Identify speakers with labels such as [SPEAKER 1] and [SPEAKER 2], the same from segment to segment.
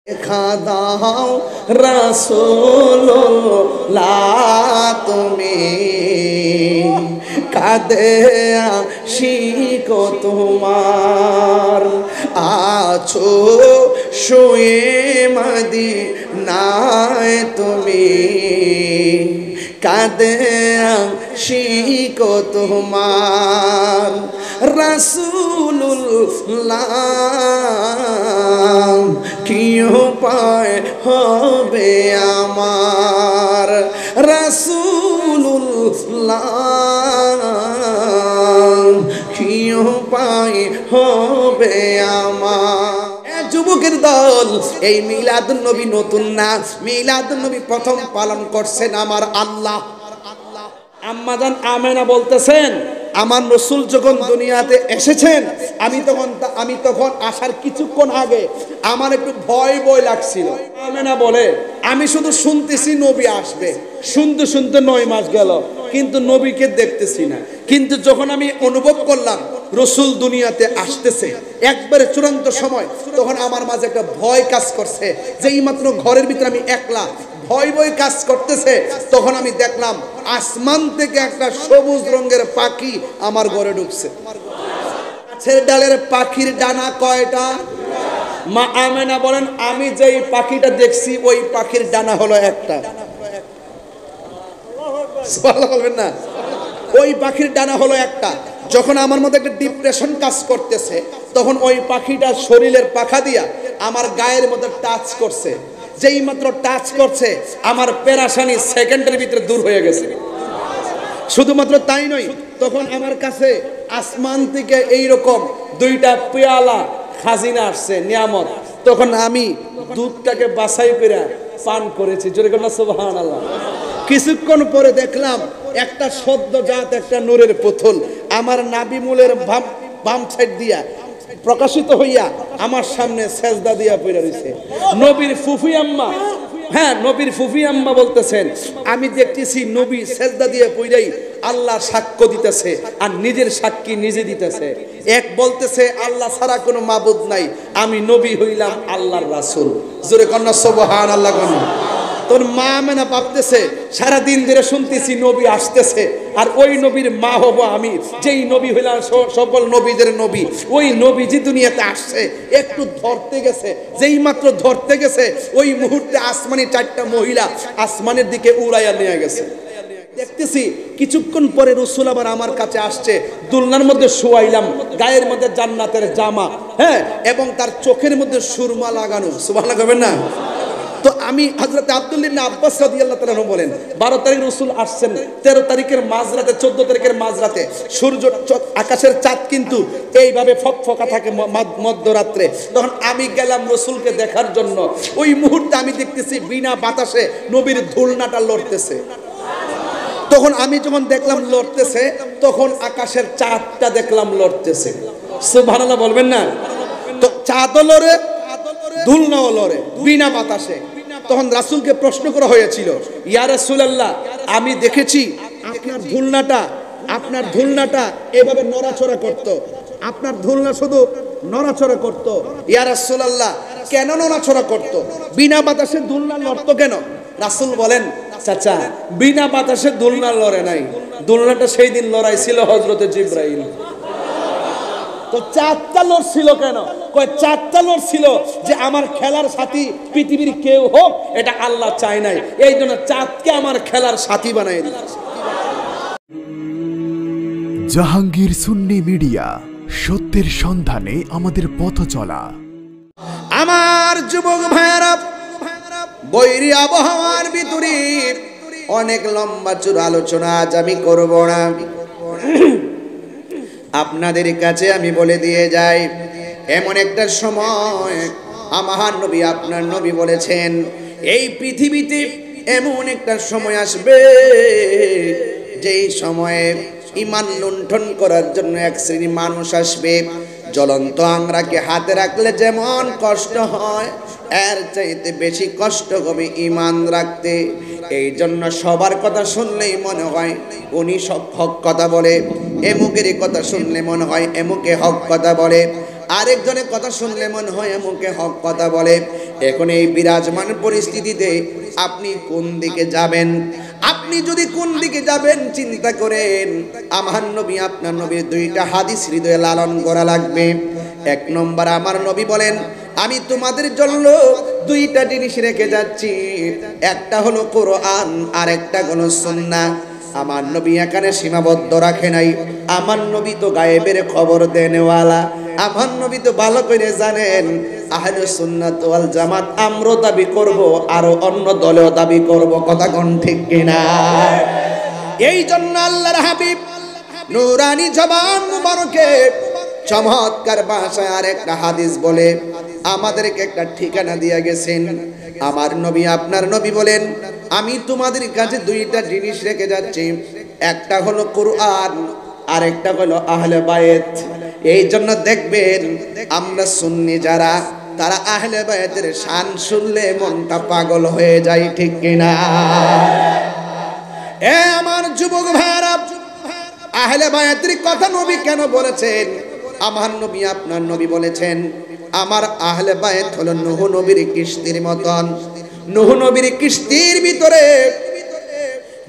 [SPEAKER 1] দেখা দাও রাসূলুল্লাহ তুমি কাঁদে আশিক তোমার আছো শুয়ে মদিনায় তুমি কাঁদে আশিক তোমার রাসূলুল্লাহ কি উপায় হবে আমার রাসূলুল্লাহ কি উপায় হবে আমার। যুবকের দল, এই মিলাদুন নবী নতুন না, মিলাদুন নবী প্রথম পালন করছেন আমার আল্লাহ। আম্মাজান আমেনা বলতেছেন আমার রাসূল যখন দুনিয়াতে এসেছেন আমি তখন আসার কিছুক্ষণ আগে আমার একটু ভয় লাগছিল। আমেনা বলে আমি শুধু শুনতেছি নবী আসবে, শুনতে শুনতে 9 মাস গেল কিন্তু নবীকে দেখতেছি না। কিন্তু যখন আমি অনুভব করলাম রাসূল দুনিয়াতে আসতেছে একবারে চূড়ান্ত সময়, তখন আমার মাঝে একটা ভয় কাজ করছে যে এই মাত্র ঘরের ভিতরে আমি একলা, ভয় কাজ করতেছে। তখন আমি দেখলাম আসমান থেকে একটা সবুজ রঙের পাখি আমার ঘরে ঢুকছে। গাছের ডালের পাখির ডানা কয়টা? মা আমেনা বলেন আমি যেই পাখিটা দেখছি ওই পাখির ডানা হলো একটা। সুবহানাল্লাহ বলবেন না? ওই পাখির ডানা হলো একটা। যখন আমার মধ্যে একটা ডিপ্রেশন কাজ করতেছে তখন ওই পাখিটা শরীরের পাখা দিয়া আমার গায়ের মধ্যে টাচ করছে। যেই মাত্র টাচ করছে আমার পেরেশানি সেকেন্ডের ভিতরে দূর হয়ে গেছে। শুধুমাত্র তাই নয়, তখন আমার কাছে আসমান থেকে এইরকম 2টা পেয়ালা খাজিনা আসছে, নিয়ামত। তখন আমি দুধটাকে বাছাই করে পান করেছি। জোরে বলুন সুবহানাল্লাহ। কিছুক্ষণ পরে দেখলাম একটা সদ্যজাত একটা নূরের পুতুল আমার নাভি মূলের বাম সাইড দিয়া প্রকাশিত হইয়া আমার সামনে সেজদা দিয়া পড়ে রইছে। নবীর ফুফি আম্মা, হ্যাঁ নবীর ফুফি আম্মা বলতেছেন আমি দেখতেছি নবী সেজদা দিয়ে পড়েই আল্লাহ সাক্ষ্য দিতেছে আর নিজের সাক্ষী নিজে দিতেছে। এক বলতেছে আল্লাহ ছাড়া কোনো মাবুদ নাই, আমি নবী হইলাম আল্লাহর রাসূল। জোরে কন্না সুবহানাল্লাহ কোন। তোর মা মেনা ভাবতেছে সারাদিন ধরে শুনতেছি নবী আসতেছে আর ওই নবীর মা হব আমি, যেই নবী হইলাম সকল নবীদের নবী। ওই নবীজি দুনিয়াতে আসছে, একটু ধরতে গেছে, যেই মাত্র ধরতে গেছে ওই মুহূর্তে আসমানি 4টা মহিলা আসমানের দিকে উড়াইয়া নিয়ে গেছে। দেখতেছি কিছুক্ষণ পরে রাসূল আবার আমার কাছে আসছে, দুলনার মধ্যে শুয়াইলাম, গায়ের মধ্যে জান্নাতের জামা, হ্যাঁ, এবং তার চোখের মধ্যে সুরমা লাগানো। সুবহানাল্লাহ বলবেন না? তো আমি হযরত আব্দুল্লাহ ইবনে আব্বাস রাদিয়াল্লাহু তাআলা বলেন 12 তারিখ রাসূল আসছেন, 13 তারিখের মাঝরাতে 14 তারিখের মাঝরাতে সূর্য আকাশের চাঁদ কিন্তু এইভাবে ফকফকা থাকে মধ্যরাত্রে। তখন আমি গেলাম রাসূলকে দেখার জন্য। ওই মুহূর্তে আমি দেখতেছি বিনা বাতাসে নবীর দুলনাটা লড়তেছে। তখন আমি যখন দেখলাম লড়তেছে তখন আকাশের চাঁদটা দেখলাম লড়তেছে। সুবহানাল্লাহ বলবেন না? তো চাঁদও লড়ে দুলনাও লড়ে বিনা বাতাসে। তখন রাসূলকে প্রশ্ন করা হয়েছিল ইয়া রাসূলুল্লাহ আমি দেখেছি আপনার দুলনাটা এভাবে নড়াচড়া করত, আপনার দুলনা শুধু নড়াচড়া করত। ইয়া রাসূলুল্লাহ কেন নড়াচড়া করত? বিনা বাতাসে দুলনা লড়তো কেন? রাসূল বলেন চাচা বিনা বাতাসে দুলনা লড়ে নাই, দুলনাটা সেই দিন লড়াইছিল হযরতে জিবরাইল। তো চাঁদটা লড়ছিল কেন? কয় চাঁদটা লড়ছিল যে আমার খেলার সাথী পৃথিবীর কেউ হোক, এটা আল্লাহ চায় নাই, এই জন্য চাঁদকে আমার খেলার সাথী বানাই দিয়েছে।
[SPEAKER 2] জাহাঙ্গীর সুন্নি মিডিয়া, সত্যের সন্ধানে আমাদের পথ চলা।
[SPEAKER 1] আমার যুবক ভাইয়েরা, বৈরী আবহাওয়ার ভিতরে অনেক লম্বা চূড়া আলোচনা আজ আমি করব না। আপনাদের কাছে আমি বলে দিয়ে যাই, এমন একটা সময় আমার নবী আপনার নবী বলেছেন এই পৃথিবীতে এমন একটা সময় আসবে যেই সময়ে ঈমান লুণ্ঠন করার জন্য এক শ্রেণী মানুষ আসবে। জ্বলন্ত আংরাকে হাতে রাখলে যেমন কষ্ট হয় এর চাইতে বেশি কষ্ট হবে ঈমান রাখতে। এই জন্য সবার কথা শুনলেই মনে হয় উনি সব হক কথা বলে, এমুকের কথা শুনলে মনে হয় এমুকে হক কথা বলে। আরেকজনের কথা শুনলে মনে হয় মুখে হক কথা বলে। এখন এই বিরাজমান পরিস্থিতিতে আপনি কোন দিকে যাবেন? আপনি যদি কোন দিকে যাবেন চিন্তা করেন। আমার নবী আপনার নবীর দুইটা হাদিস হৃদয়ে লালন করা লাগবে। এক নম্বর, আমার নবী বলেন, আমি তোমাদের জন্য দুইটা জিনিস রেখে যাচ্ছি, একটা হলো কোরআন আর একটা হলো সুন্নাহ। আমার নবী এখানে সীমাবদ্ধ রাখে নাই। আমার নবী তো গায়েবের খবর দেনেওয়ালা। আমার নবী তো ভালো করে জানেন আহলে সুন্নাত ওয়াল জামাত আমরা দাবি করব আর অন্য দলেও দাবি করব। কথা কোন ঠিক কিনা? এই জন্য আল্লাহর হাবিব নূরানি জবান মুবারকে চমৎকার ভাষায় আর একটা হাদিস বলে আমাদেরকে একটা ঠিকানা দিয়ে গেছেন। আমার নবী আপনার নবী বলেন, আমি তোমাদের কাছে দুইটা জিনিস রেখে যাচ্ছি, একটা হলো কোরআন আর একটা হলো আহলে বায়েত। এই জন্য দেখবেন আমরা সুন্নি যারা, তারা আহলে বায়েতের শান শুনলে মনটা পাগল হয়ে যায়, ঠিক কিনা? এ আমার যুবক ভাইরা, আহলে বায়েতের কথা নবী কেন বলেছেন? আমার নবী আপনার নবী বলেছেন, আমার আহলে বায়েত হলো নূহ নবীর কিস্তির মতন। নূহ নবীর কিস্তির ভিতরে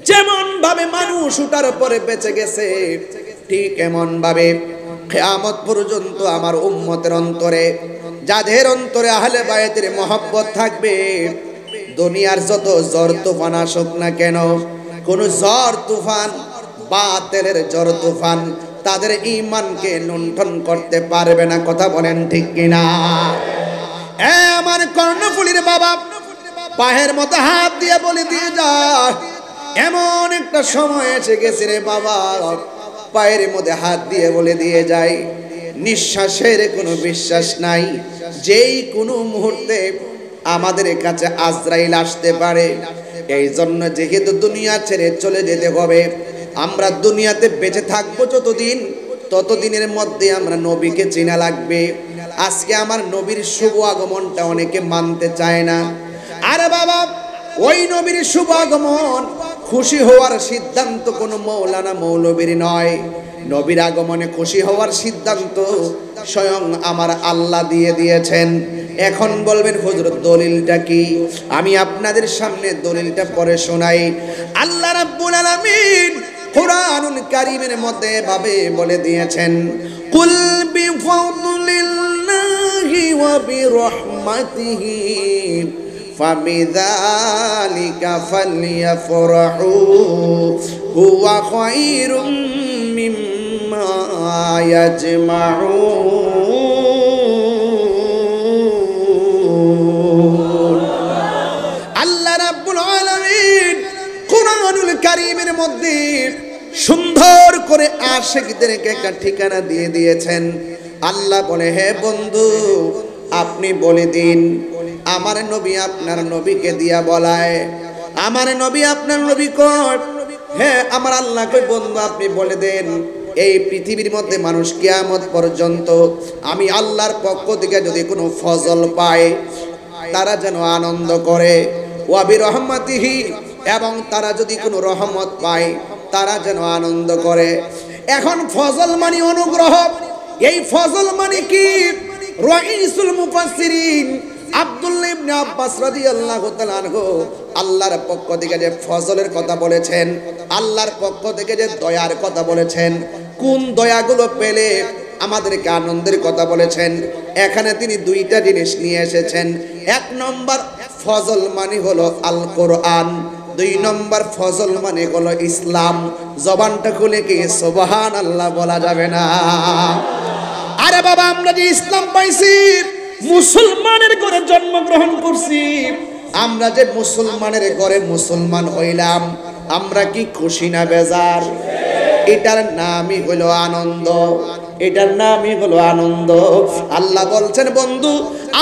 [SPEAKER 1] যেমন ভাবে মানুষ উঠার পরে বেঁচে গেছে, ঠিক এমন ভাবে কিয়ামত পর্যন্ত আমার উম্মতের অন্তরে, যাদের অন্তরে আহলে বায়েতের মহব্বত থাকবে, দুনিয়ার যত ঝড় তুফান আসুক না কেন, কোন ঝড় তুফান, বাতিলের ঝড় তুফান তাদের ঈমানকে লুণ্ঠন করতে পারবে না। কথা বলেন ঠিক কিনা? এ আমার কর্ণফুলীর বাবা, পায়ের মতো হাত দিয়ে বলে দিয়ে যা, এমন একটা সময় এসে গেছে রে বাবা, পায়ের মধ্যে হাত দিয়ে বলে দিয়ে যায়, নিঃশ্বাসের কোনো বিশ্বাস নাই, যেই কোনো মুহূর্তে আমাদের কাছে আজরাইল আসতে পারে। এই জন্য যেহেতু দুনিয়া ছেড়ে চলে যেতে হবে, আমরা দুনিয়াতে বেঁচে থাকবো যতদিন, ততদিনের মধ্যে আমরা নবীকে চেনা লাগবে। আজকে আমার নবীর শুভ আগমনটা অনেকে মানতে চায় না। আরে বাবা, ওই নবীর শুভ আগমন খুশি হওয়ার সিদ্ধান্ত কোনো মৌলানা মৌলবীর নয়। নবীর আগমনে খুশি হওয়ার সিদ্ধান্ত স্বয়ং আমার আল্লাহ দিয়ে দিয়েছেন। এখন বলবেন হুজুর দলিলটা কি? আমি আপনাদের সামনে দলিলটা পড়ে শোনাই। আল্লাহ রাব্বুল আলামিন কুরআনুল কারীমের মধ্যে ভাবে বলে দিয়েছেন, কুল বিফাদলিল্লাহি ওয়া বিরহমাতিহি ফাবিযালিকা ফালইফরাহু হুয়া খায়রুম মিম্মা ইয়াজমাউন। আল্লাহ রাব্বুল আলামিন কুরআনুল কারীমের মধ্যে সুন্দর করে আশিকদেরকে একটা ঠিকানা দিয়ে দিয়েছেন। আল্লাহ বলে, হে বন্ধু আপনি বলে দিন, আমার নবী আপনার নবীকে দিয়া বলায়, আমার নবী আপনার নবী কয়, হ্যাঁ আমার আল্লাহ কই বন্ধু আপনি বলে দেন, এই পৃথিবীর মধ্যে মানুষ কিয়ামত পর্যন্ত আমি আল্লাহর পক্ষ থেকে যদি কোনো ফজল পায় তারা যেন আনন্দ করে, ওয়া বিরহমাতিহি, এবং তারা যদি কোনো রহমত পায় তারা যেন আনন্দ করে। এখন ফজল মানে অনুগ্রহ। এই ফজল মানে কি? রাইসুল মুফাসসিরিন আব্দুল্লাহ ইবনে আব্বাস রাদিয়াল্লাহু তাআলা আনহু আল্লাহর পক্ষ থেকে যে ফজলের কথা বলেছেন, আল্লাহর পক্ষ থেকে যে দয়ার কথা বলেছেন, কোন দয়াগুলো পেলে আমাদেরকে আনন্দের কথা বলেছেন, এখানে তিনি দুইটা জিনিস নিয়ে এসেছেন। এক নম্বর ফজল মানে হলো আল কোরআন, দুই নম্বর ফজল মানে হলো ইসলাম। জবানটা খুলে কি সুবহানাল্লাহ বলা যাবে না? আরে বাবা, আমরা যে ইসলাম পাইছি, মুসলমানের ঘরে জন্মগ্রহণ করছি, আমরা যে মুসলমানের ঘরে মুসলমান হইলাম, আমরা কি খুশি না বেজার? এটার নামই হলো আনন্দ, এটার নামই হলো আনন্দ। আল্লাহ বলছেন বন্ধু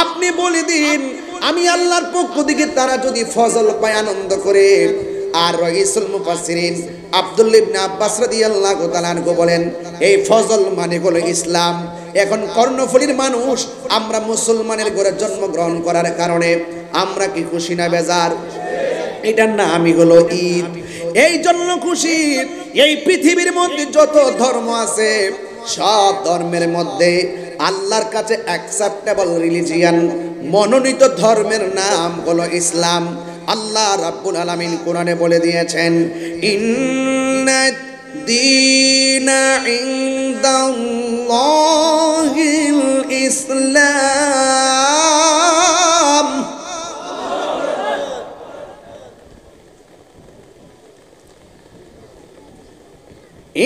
[SPEAKER 1] আপনি বলে দিন, আমি আল্লাহর পক্ষ থেকে তারা যদি ফজল পায় আনন্দ করে। আর রাইসুল মুফাসসিরিন আব্দুল্লাহ ইবনে আব্বাস রাদিয়াল্লাহু তাআলা আনহু বলেন, এই ফজল মানে হলো ইসলাম। এখন কর্ণফুলীর মানুষ আমরা মুসলমানের ঘরে জন্মগ্রহণ করার কারণে আমরা কি খুশি না বেজার? এটার নামই হলো ঈদ। এই জন্য খুশি। এই পৃথিবীর মধ্যে যত ধর্ম আছে সব ধর্মের মধ্যে আল্লাহর কাছে অ্যাকসেপ্টেবল রিলিজিয়ান, মনোনীত ধর্মের নাম হলো ইসলাম। আল্লাহ রাব্বুল আলামিন কোরআনে বলে দিয়েছেন, ইন্নাদ দীনা ইনদাল্লাহিল ইসলাম।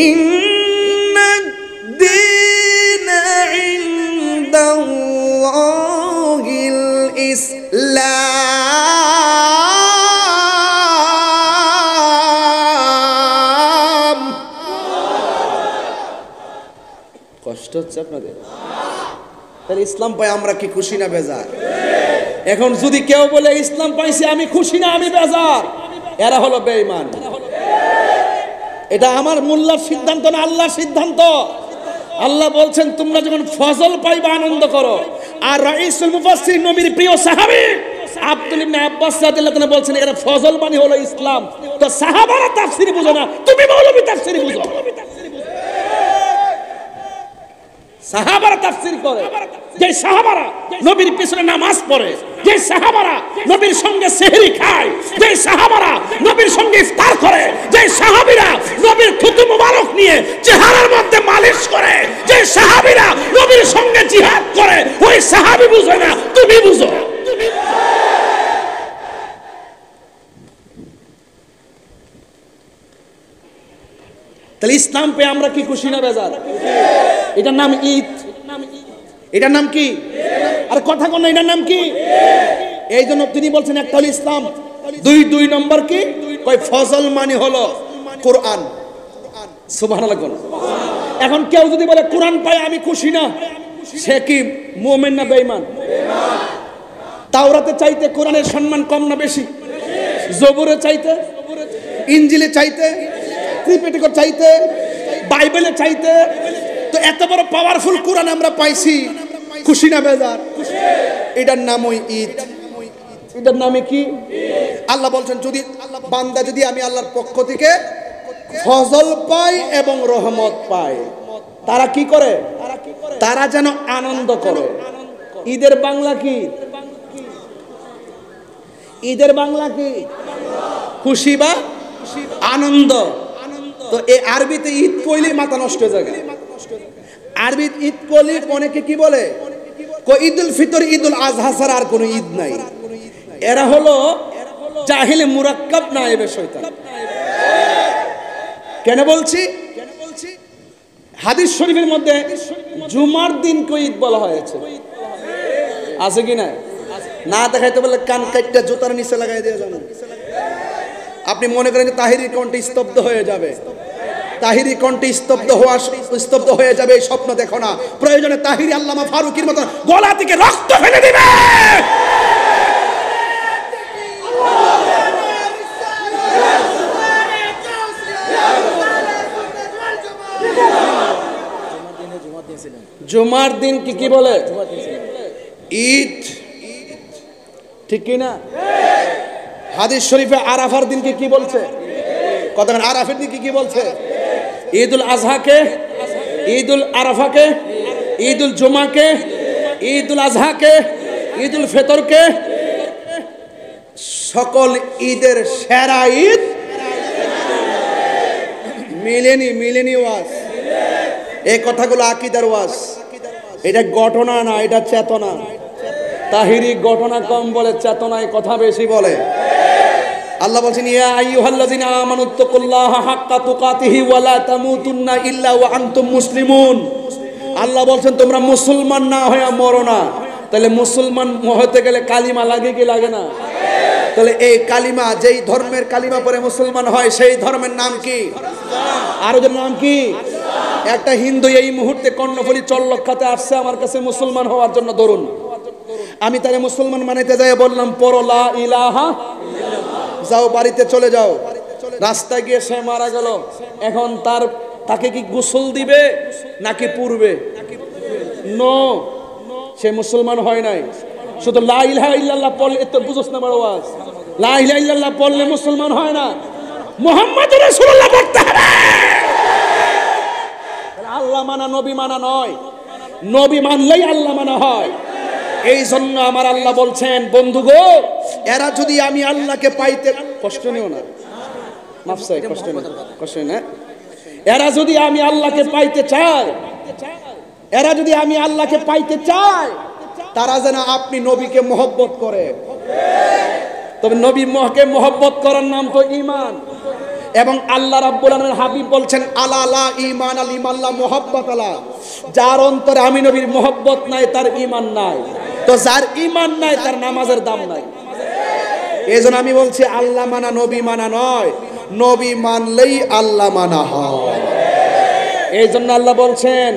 [SPEAKER 1] ইন্নাদ দীনা ইনদাল্লাহিল ইসলাম। কষ্ট হচ্ছে আপনাদের? তাহলে ইসলাম পাই আমরা কি খুশি না বেজার? এখন যদি কেউ বলে ইসলাম পাইছি আমি খুশি না আমি বেজার, এরা হলো বেঈমান। এটা আমার মোল্লার সিদ্ধান্ত না, আল্লাহর সিদ্ধান্ত। আল্লাহ বলছেন তোমরা যখন ফজল পাইবা আনন্দ করো। আর রাইসুল মুফাসসির নবীর প্রিয় সাহাবী আব্দুল ইবনে আব্বাস রাদিয়াল্লাহু তাআলা বলছেন এখানে ফজল মানে হলো ইসলাম। তো সাহাবারা তাফসীর বুঝো না, তুমি মৌলবী তাফসীর বুঝো। সাহাবারা তাফসীর করে, যে সাহাবারা নবীর পিছনে নামাজ পড়ে, যে সাহাবারা নবীর সঙ্গে সেহরি খায়, যে সাহাবারা নবীর সঙ্গে ইফতার করে, যে সাহাবীরা নবীর থুতু মুবারক নিয়ে চেহারার মধ্যে মালিশ করে, যে সাহাবীরা নবীর সঙ্গে জিহাদ করে, ওই সাহাবী বুঝে না, তুমি বুঝো। তাহলে ইসলাম পেয়ে আমরা কি খুশি না বেজার? এটার নাম ঈদ। এটার নাম কি? আর কথা কোন, এটার নাম কি? এই জন্য তিনি বলছেন একটা হলো ইসলাম, দুই নম্বর কি কয় ফজল মানে হলো কোরআন। সুবহানাল্লাহ। এখন কেউ যদি বলে কোরআন পায় আমি খুশি না, সে কি মুমিন না বেঈমান? তাওরাতে চাইতে কোরআনের সম্মান কম না বেশি? জবুরে চাইতে, ইনজিলে চাইতে, ত্রিপিটকে চাইতে, বাইবেলে চাইতে। তো এত বড় পাওয়ারফুল কোরআন আমরা পাইছি, খুশি না বেজার? এটার নাম ওই ঈদ। এটার নামে কি? আল্লাহ বলছেন যদি বান্দা যদি আমি আল্লাহর পক্ষ থেকে ফজল পাই এবং রহমত পাই, তারা কি করে? তারা যেন আনন্দ করে। ঈদের বাংলা কি? ঈদের বাংলা কি? খুশি বা আনন্দ। তো এই আরবিতে ঈদ কইলে মাথা নষ্ট হয়ে যায়। আরবি ঈদ কইলে অনেকে কি বলে, ঈদুল ফিতর, ঈদুল আজহা ছাড়া আর কোনো ঈদ নাই। এরা হলো জাহিলে মুরাক্কাব নায়েবে শয়তান। কেন বলছি? হাদিস শরীফের মধ্যে জুমার দিনকে ঈদ বলা হয়েছে, আছে কি না? না দেখাইতে বললে কান কাটটা জুতার নিচে লাগাই দিয়ে যাবেন। আপনি মনে করেন যে তাহিরি কণ্ঠে স্তব্ধ হয়ে যাবে, তাহিরি কণ্ঠে স্তব্ধ হয়ে যাবে, এই স্বপ্ন দেখো না। প্রয়োজনে তাহিরি আল্লামা ফারুকির মতো গলা থেকে রক্ত ফেলে দিবে। জুমার দিন কি বলে? ঈদ, ঠিক কি না? হাদিস শরীফে আরাফার দিনকে কি বলছে? কতক্ষণ আরাফের দিনকে কি বলছে? ঈদুল আজহাকে, ঈদুল আরাফাকে, ঈদুল জুমাকে, ঈদুল আজহাকে, ঈদুল ফিতরকে, সকল ঈদের সেরা ঈদ মিলেনি ওয়াজ। এই কথাগুলো আকীদার ওয়াজ, এটা ঘটনা না, এটা চেতনা। তাহিরি ঘটনা কম বলে, চেতনায় কথা বেশি বলে। আল্লাহ বলছেন ইয়া আইয়ুহাল্লাযিনা আমানুত্তাকুল্লাহা হাক্কা তুকাতিহি ওয়া লা তামুতুন্না ইল্লা ওয়া আনতুম মুসলিমুন। আল্লাহ বলছেন তোমরা মুসলমান না হয়ে মরো না। তাহলে মুসলমান হতে গেলে কালিমা লাগে কি লাগে না? তাহলে এই কালিমা, যেই ধর্মের কালিমা পরে মুসলমান হয় সেই ধর্মের নাম কি? আর ওদের নাম কি? একটা হিন্দু এই মুহূর্তে কর্ণফুলী চল্লক্ষাতে আসছে আমার কাছে মুসলমান হওয়ার জন্য, ধরুন আমি তারে মুসলমান মানাইতে যাই, বললাম পড়ো লা ইলাহা, যাও বাড়িতে চলে যাও। রাস্তায় গিয়ে সে মারা গেল, এখন তাকে কি গোসল দিবে নাকি পূর্বে? নো, সে মুসলমান হয় নাই। শুধু লা ইলাহা ইল্লাল্লাহ পড়লে, তো বুঝছ না বড় ওয়াজ, লা ইলাহা ইল্লাল্লাহ পড়লে মুসলমান হয় না, মুহাম্মাদুর রাসূলুল্লাহ পড়তে হবে। আল্লাহ মানা নবী মানা নয়। নবী মানলেই আল্লাহ মানা হয়। এই জন্য আমার আল্লাহ বলছেন, বন্ধু গো, এরা যদি আমি আল্লাহকে পাইতে, কষ্ট নিও না, মাফ চাই, কষ্ট না, এরা যদি আমি আল্লাহকে পাইতে চাই, এরা যদি আমি আল্লাহকে পাইতে চাই, তারা যেন আপনি নবীকে মহব্বত করে। তবে নবীকে মহব্বত করার নাম তো ঈমান। এবং আল্লাহ রাব্বুল আলামিন হাবিব বলছেন, আলা লা ঈমান আল ঈমাল্লাহ মুহাব্বত আলা, যার অন্তরে আমি নবীর মহব্বত নাই তার ঈমান নাই। তো যার ঈমান নাই তার নামাজের দাম নাই। এইজন্য আমি বলছি, আল্লাহ মানা নবী মানা নয়, নবী মানলেই আল্লাহ মানা হয়। এই জন্য আল্লাহ বলছেন,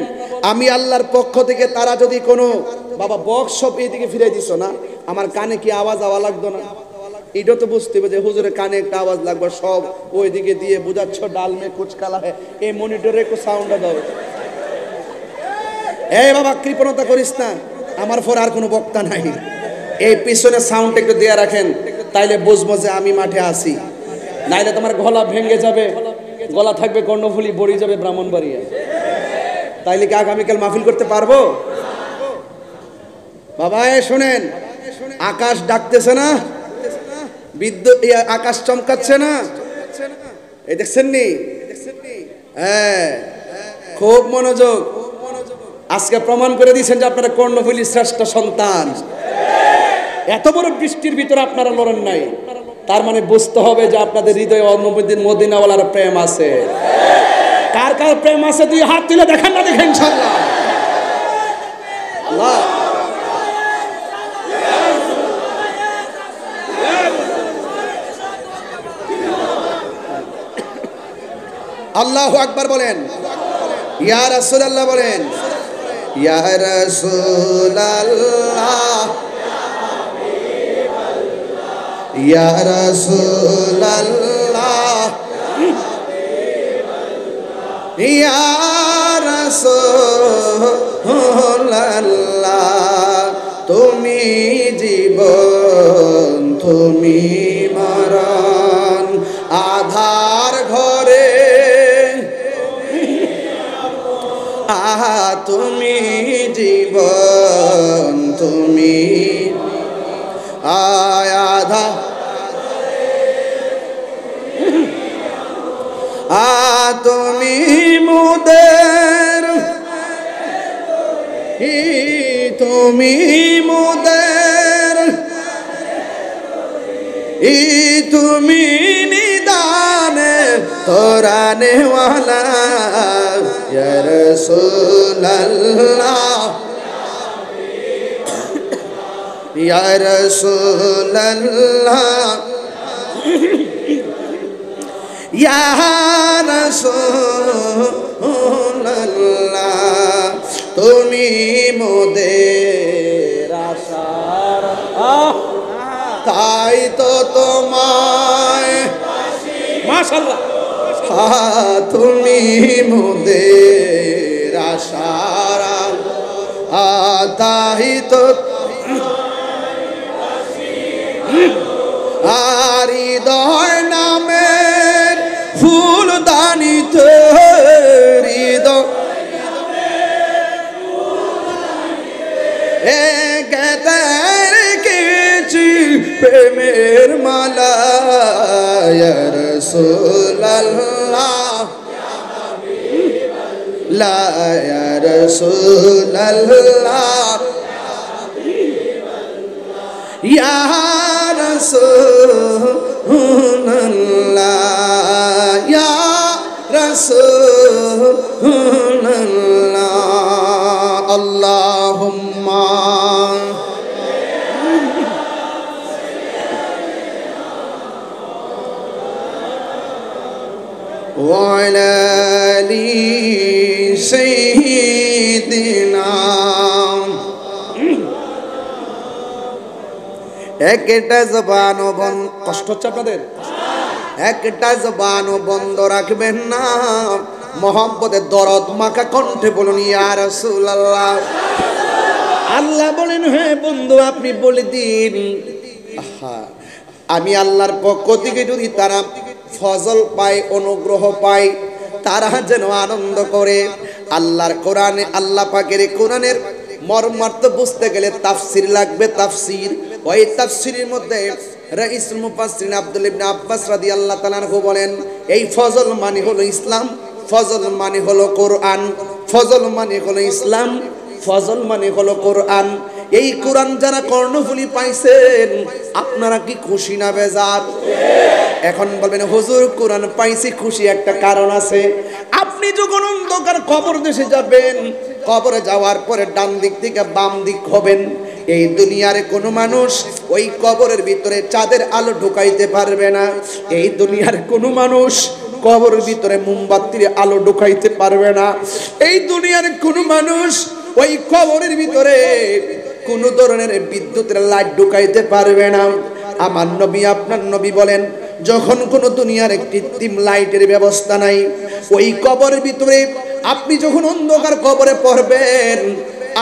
[SPEAKER 1] আমি আল্লাহর পক্ষ থেকে তারা যদি কোনো, বাবা বক্স সব এইদিকে ফিরাই দিছো না, আমার কানে কি আওয়াজ লাগতো না? এটা তো বুঝতে হবে যে হুজুরের কানে একটা আওয়াজ লাগবে, সব ওইদিকে দিয়ে বুঝাচ্ছ ডাল মে কুচ কালা হয়, এই মনিটরে একটু সাউন্ডটা দাও। এই বাবা কৃপণতা করিস না, আমার পর আর কোনো বক্তা নাই, এই পিছনে সাউন্ড একটু দিয়ে রাখেন, তাইলে বুঝবো যে আমি মাঠে আছি। নাইলে তোমার গলা ভেঙে যাবে, গলা থাকবে কর্ণফুলি, বড়ি যাবে ব্রাহ্মণবাড়িয়া। তাইলে কি আগামীকাল মাহফিল করতে পারবো? বাবা শোনেন, আকাশ ডাকতেছে না, বিদ্যুৎ আকাশ চমকাচ্ছে না, এই দেখছেন নি? হ্যাঁ, খুব মনোযোগ। আজকে প্রমাণ করে দিয়েছেন যে আপনারা কর্ণফুলি শ্রেষ্ঠ সন্তান। এত বড় বৃষ্টির ভিতরে আপনারা লড়েন নাই, তার মানে বুঝতে হবে যে আপনাদের হৃদয়ে অনুভূতির মদিনাওয়ালার প্রেম আছে। কার কার প্রেম আছে দুই হাত তুলে দেখান না, দেখেন ইনশাআল্লাহ। আল্লাহ আল্লাহু আকবার বলেন, ইয়া রাসূলুল্লাহ বলেন, ইয়া রাসূলুল্লাহ, ইয়া রাসূলুল্লাহ, ইয়া রাসূলুল্লাহ, তুমি জীবন তুমি মরণ, আধার ঘরে তুমি জীবন তুমি আধা, তুমি মুদের, তুমি মুদের, তুমি নিদানে তোরানে ওয়ালা, ইয়া রাসূলুল্লাহ, ইয়া রাসূলুল্লাহ, ইয়া রাসূলুল্লাহ, তুমি মোদের আশার, তাই তো তোমায় মাশাআল্লাহ, তুমি মোদের আশার, তাই তো আর হৃদয় নামের ফুলদানিতে, হৃদয় কিছু প্রেমের মালা, ইয়া রাসূলুল্লাহ, লা ইয়া রাসূলুল্লাহ, ইয়া রাসূলুল্লাহ, ইয়া রাসূলুল্লাহ, আল্লাহুম্মা ওয়া আলা আলি সাইয়্যিদিনা। একটা জবানও বন্ধ, কষ্ট হচ্ছে আপনাদের? একটা জবানও বন্ধ রাখবেন না, মোহাম্মদের দরদ মাখা কণ্ঠে বলুন, ইয়া রাসূলুল্লাহ। আল্লাহ বলেন, হ্যাঁ বন্ধু আপনি বলে দিন, আমি আল্লাহর পক্ষ থেকে যদি তারা ফজল পায়, অনুগ্রহ পায়, তারা যেন আনন্দ করে, আল্লাহর কোরআনে, আল্লাহ পাকের কোরআনের মর্মার্থ বুঝতে গেলে তাফসির লাগবে, তাফসির। ওই তাফসিরের মধ্যে রাইসুল মুফাসসিরিন আব্দুল ইবনে আব্বাস রাদিয়াল্লাহু তাআলা আনহু বলেন, এই ফজল মানে হলো ইসলাম, ফজল মানে হলো কোরআন, ফজল মানে হলো ইসলাম, ফজল মানে হলো কোরআন। এই কোরআন যারা কর্ণফুলি পাইছেন আপনারা কি খুশি না বেজার? এখন বলবেন হুজুর কোরআন পাইছি খুশি, একটা কারণ আছে। আপনি যখন অন্ধকার কবর দেশে যাবেন, কবরে যাওয়ার পরে ডান দিক থেকে বাম দিক হবেন, এই দুনিয়ার কোনো মানুষ ওই কবরের ভিতরে চাঁদের আলো ঢুকাইতে পারবে না। এই দুনিয়ার কোনো মানুষ কবরের ভিতরে মোমবাতির আলো ঢুকাইতে পারবে না। এই দুনিয়ার কোনো মানুষ ওই কবরের ভিতরে কোনো ধরনের বিদ্যুতের লাইট ঢুকাইতে পারবে না। আমার নবী, আপনার নবী বলেন, যখন কোনো দুনিয়ার কৃত্রিম লাইটের ব্যবস্থা নাই, ওই কবরের ভিতরে আপনি যখন অন্ধকার কবরে পড়বেন,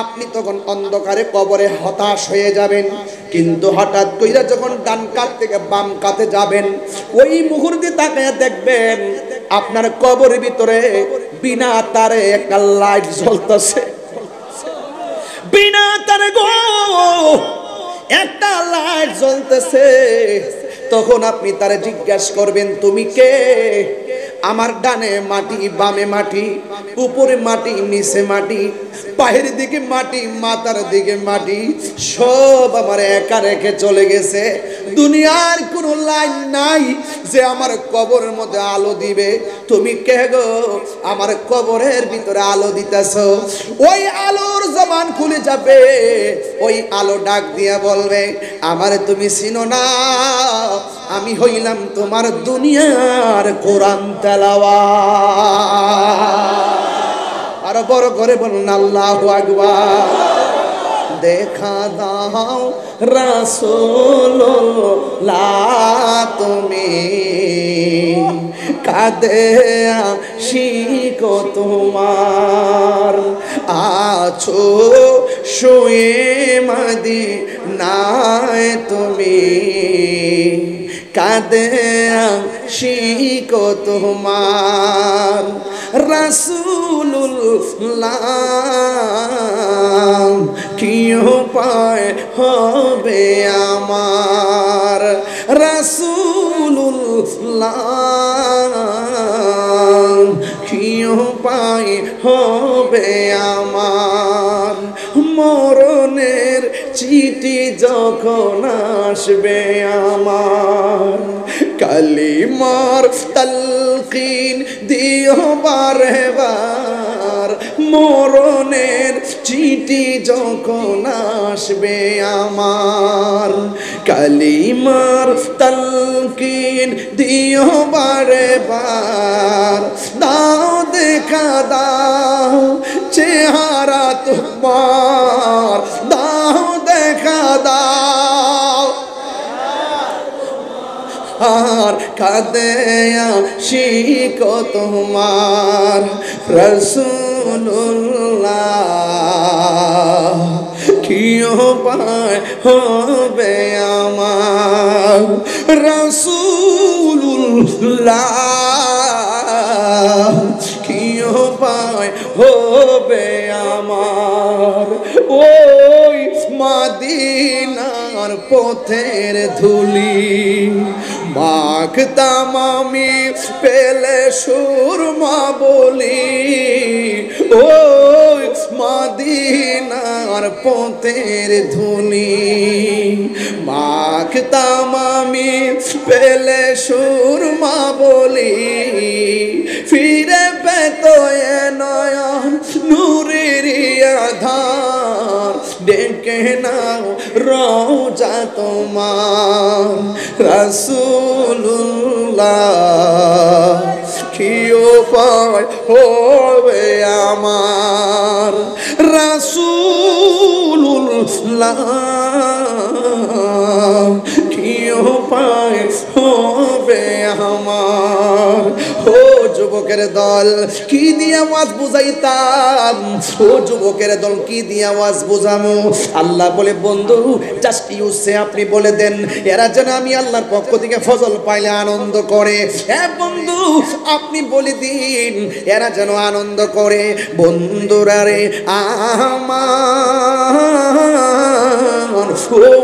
[SPEAKER 1] আপনি তখন অন্ধকারে কবরে হতাশ হয়ে যাবেন। কিন্তু হঠাৎ কইরা যখন ডান কাত থেকে বাম কাতে যাবেন, ওই মুহূর্তে তাকায়া দেখবেন আপনার কবরের ভিতরে বিনা তারে একটা লাইট জ্বলতেছে, বিনা তারে গো একটা লাইট জ্বলতেছে। তখন আপনি তারে জিজ্ঞাসা করবেন, তুমি কে? আমার ডানে মাটি, বামে মাটি, উপরে মাটি, নিচে মাটি, পায়ের দিকে মাটি, মাথার দিকে মাটি, সব আমার একা রেখে চলে গেছে। দুনিয়ার কোনো লাইন নাই যে আমার কবরের মধ্যে আলো দিবে। তুমি কে গো? আমার কবরের ভিতরে আলো দিতেছো। ওই আলোর জবান খুলে যাবে, ওই আলো ডাক দিয়া বলবে, আমার তুমি চিনো না, আমি হইলাম তোমার দুনিয়ার কোরআন তেলাওয়াত। আরো বড় করে বলুন আল্লাহু আকবার। দেখা দাও রাসূলুল্লাহ তুমি, কাঁদে আশিক তোমার, আছো শুয়ে মদিনায় তুমি, কাঁদে আশিক তোমার। রাসূলুল্লাহ কি উপায় হবে আমার, রাসূলুল্লাহ কি উপায় হবে আমার। মরণের চিঠি যখন আসবে আমার, কালিমার তালকিন দিও বারে বার। মরণের চিঠি যখন আসবে আমার, কালিমার তালকিন দিও বারে বার। দাও দেখা দাও চেহারা তোমার, দাও দেখা দাও আর কাঁদে আশিক তোমার। রাসূলুল্লাহ কি উপায় হবে আমার, রাসূলুল্লাহ কি উপায় হবে আমার। ওই মদিনার পথের ধুলি মাখতাম আমি, পেলে সুরমা বলি। ওই মদিনার পথের ধুলি মাখতাম আমি, পেলে সুরমা বলি। ফিরে পেত এ নয়ন নূরের আধার, ডেকে নাও রওজা তোমার। রাসূলুল্লাহ কি উপায় হবে আমার, রাসূলুল্লাহ কি উপায় হবে আমার। ও যুবকের দল কি দিয়ে আওয়াজ বুঝাইতাম, ও যুবকের দল কি দিয়ে আওয়াজ বুঝামো। আল্লাহ বলে বন্ধু জাস্ট ইউসে আপনি বলে দেন এরা যেন আমি আল্লাহর পক্ষ থেকে ফজল পাইলে আনন্দ করে। হ্যাঁ বন্ধু আপনি বলে দিন এরা যেন আনন্দ করে। বন্ধুরা রে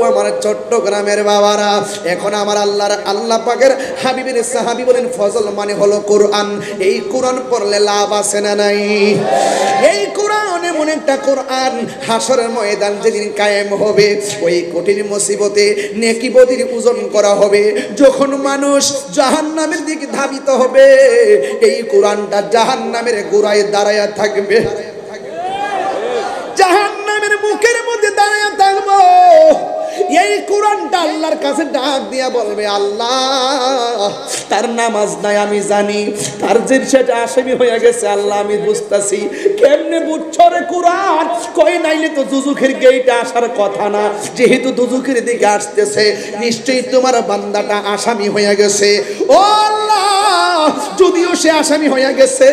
[SPEAKER 1] আমার চট্টগ্রামের বাবারা, এখন আমার আল্লাহ পাকের হাবিবের সাহাবী বলেন ফজল মানে হলো কোরআন। এই কোরআন পড়লে লাভ আছে না নাই? এই কোরআন এমন একটা কোরআন হাসরের ময়দান যেদিন কায়েম হবে ওই কঠিন মুসিবতে নেকি বদির ওজন করা হবে। যখন মানুষ জাহান্নামের দিকে ধাবিত হবে এই কোরআনটা জাহান্নামের গোড়ায় দাঁড়ায়া থাকবে, জাহান্নামের মুখের মধ্যে দাঁড়ায়া থাকবো। এই কোরআনটা আল্লাহর কাছে ডাক দিয়া বলবে আল্লাহ তার নামাজ নাই আমি জানি, তার যে সেটা আসামি হয়ে গেছে আল্লাহ আমি বুঝতাছি। কেমনে বুঝছো রে কোরআন? কই নাইলে তো দুজুখের গেটে আসার কথা না, যেহেতু দুজুখের দিকে আসতেছে নিশ্চয়ই তোমার বান্দাটা আসামি হয়ে গেছে। ও আল্লাহ যদিও সে আসামি হয়ে গেছে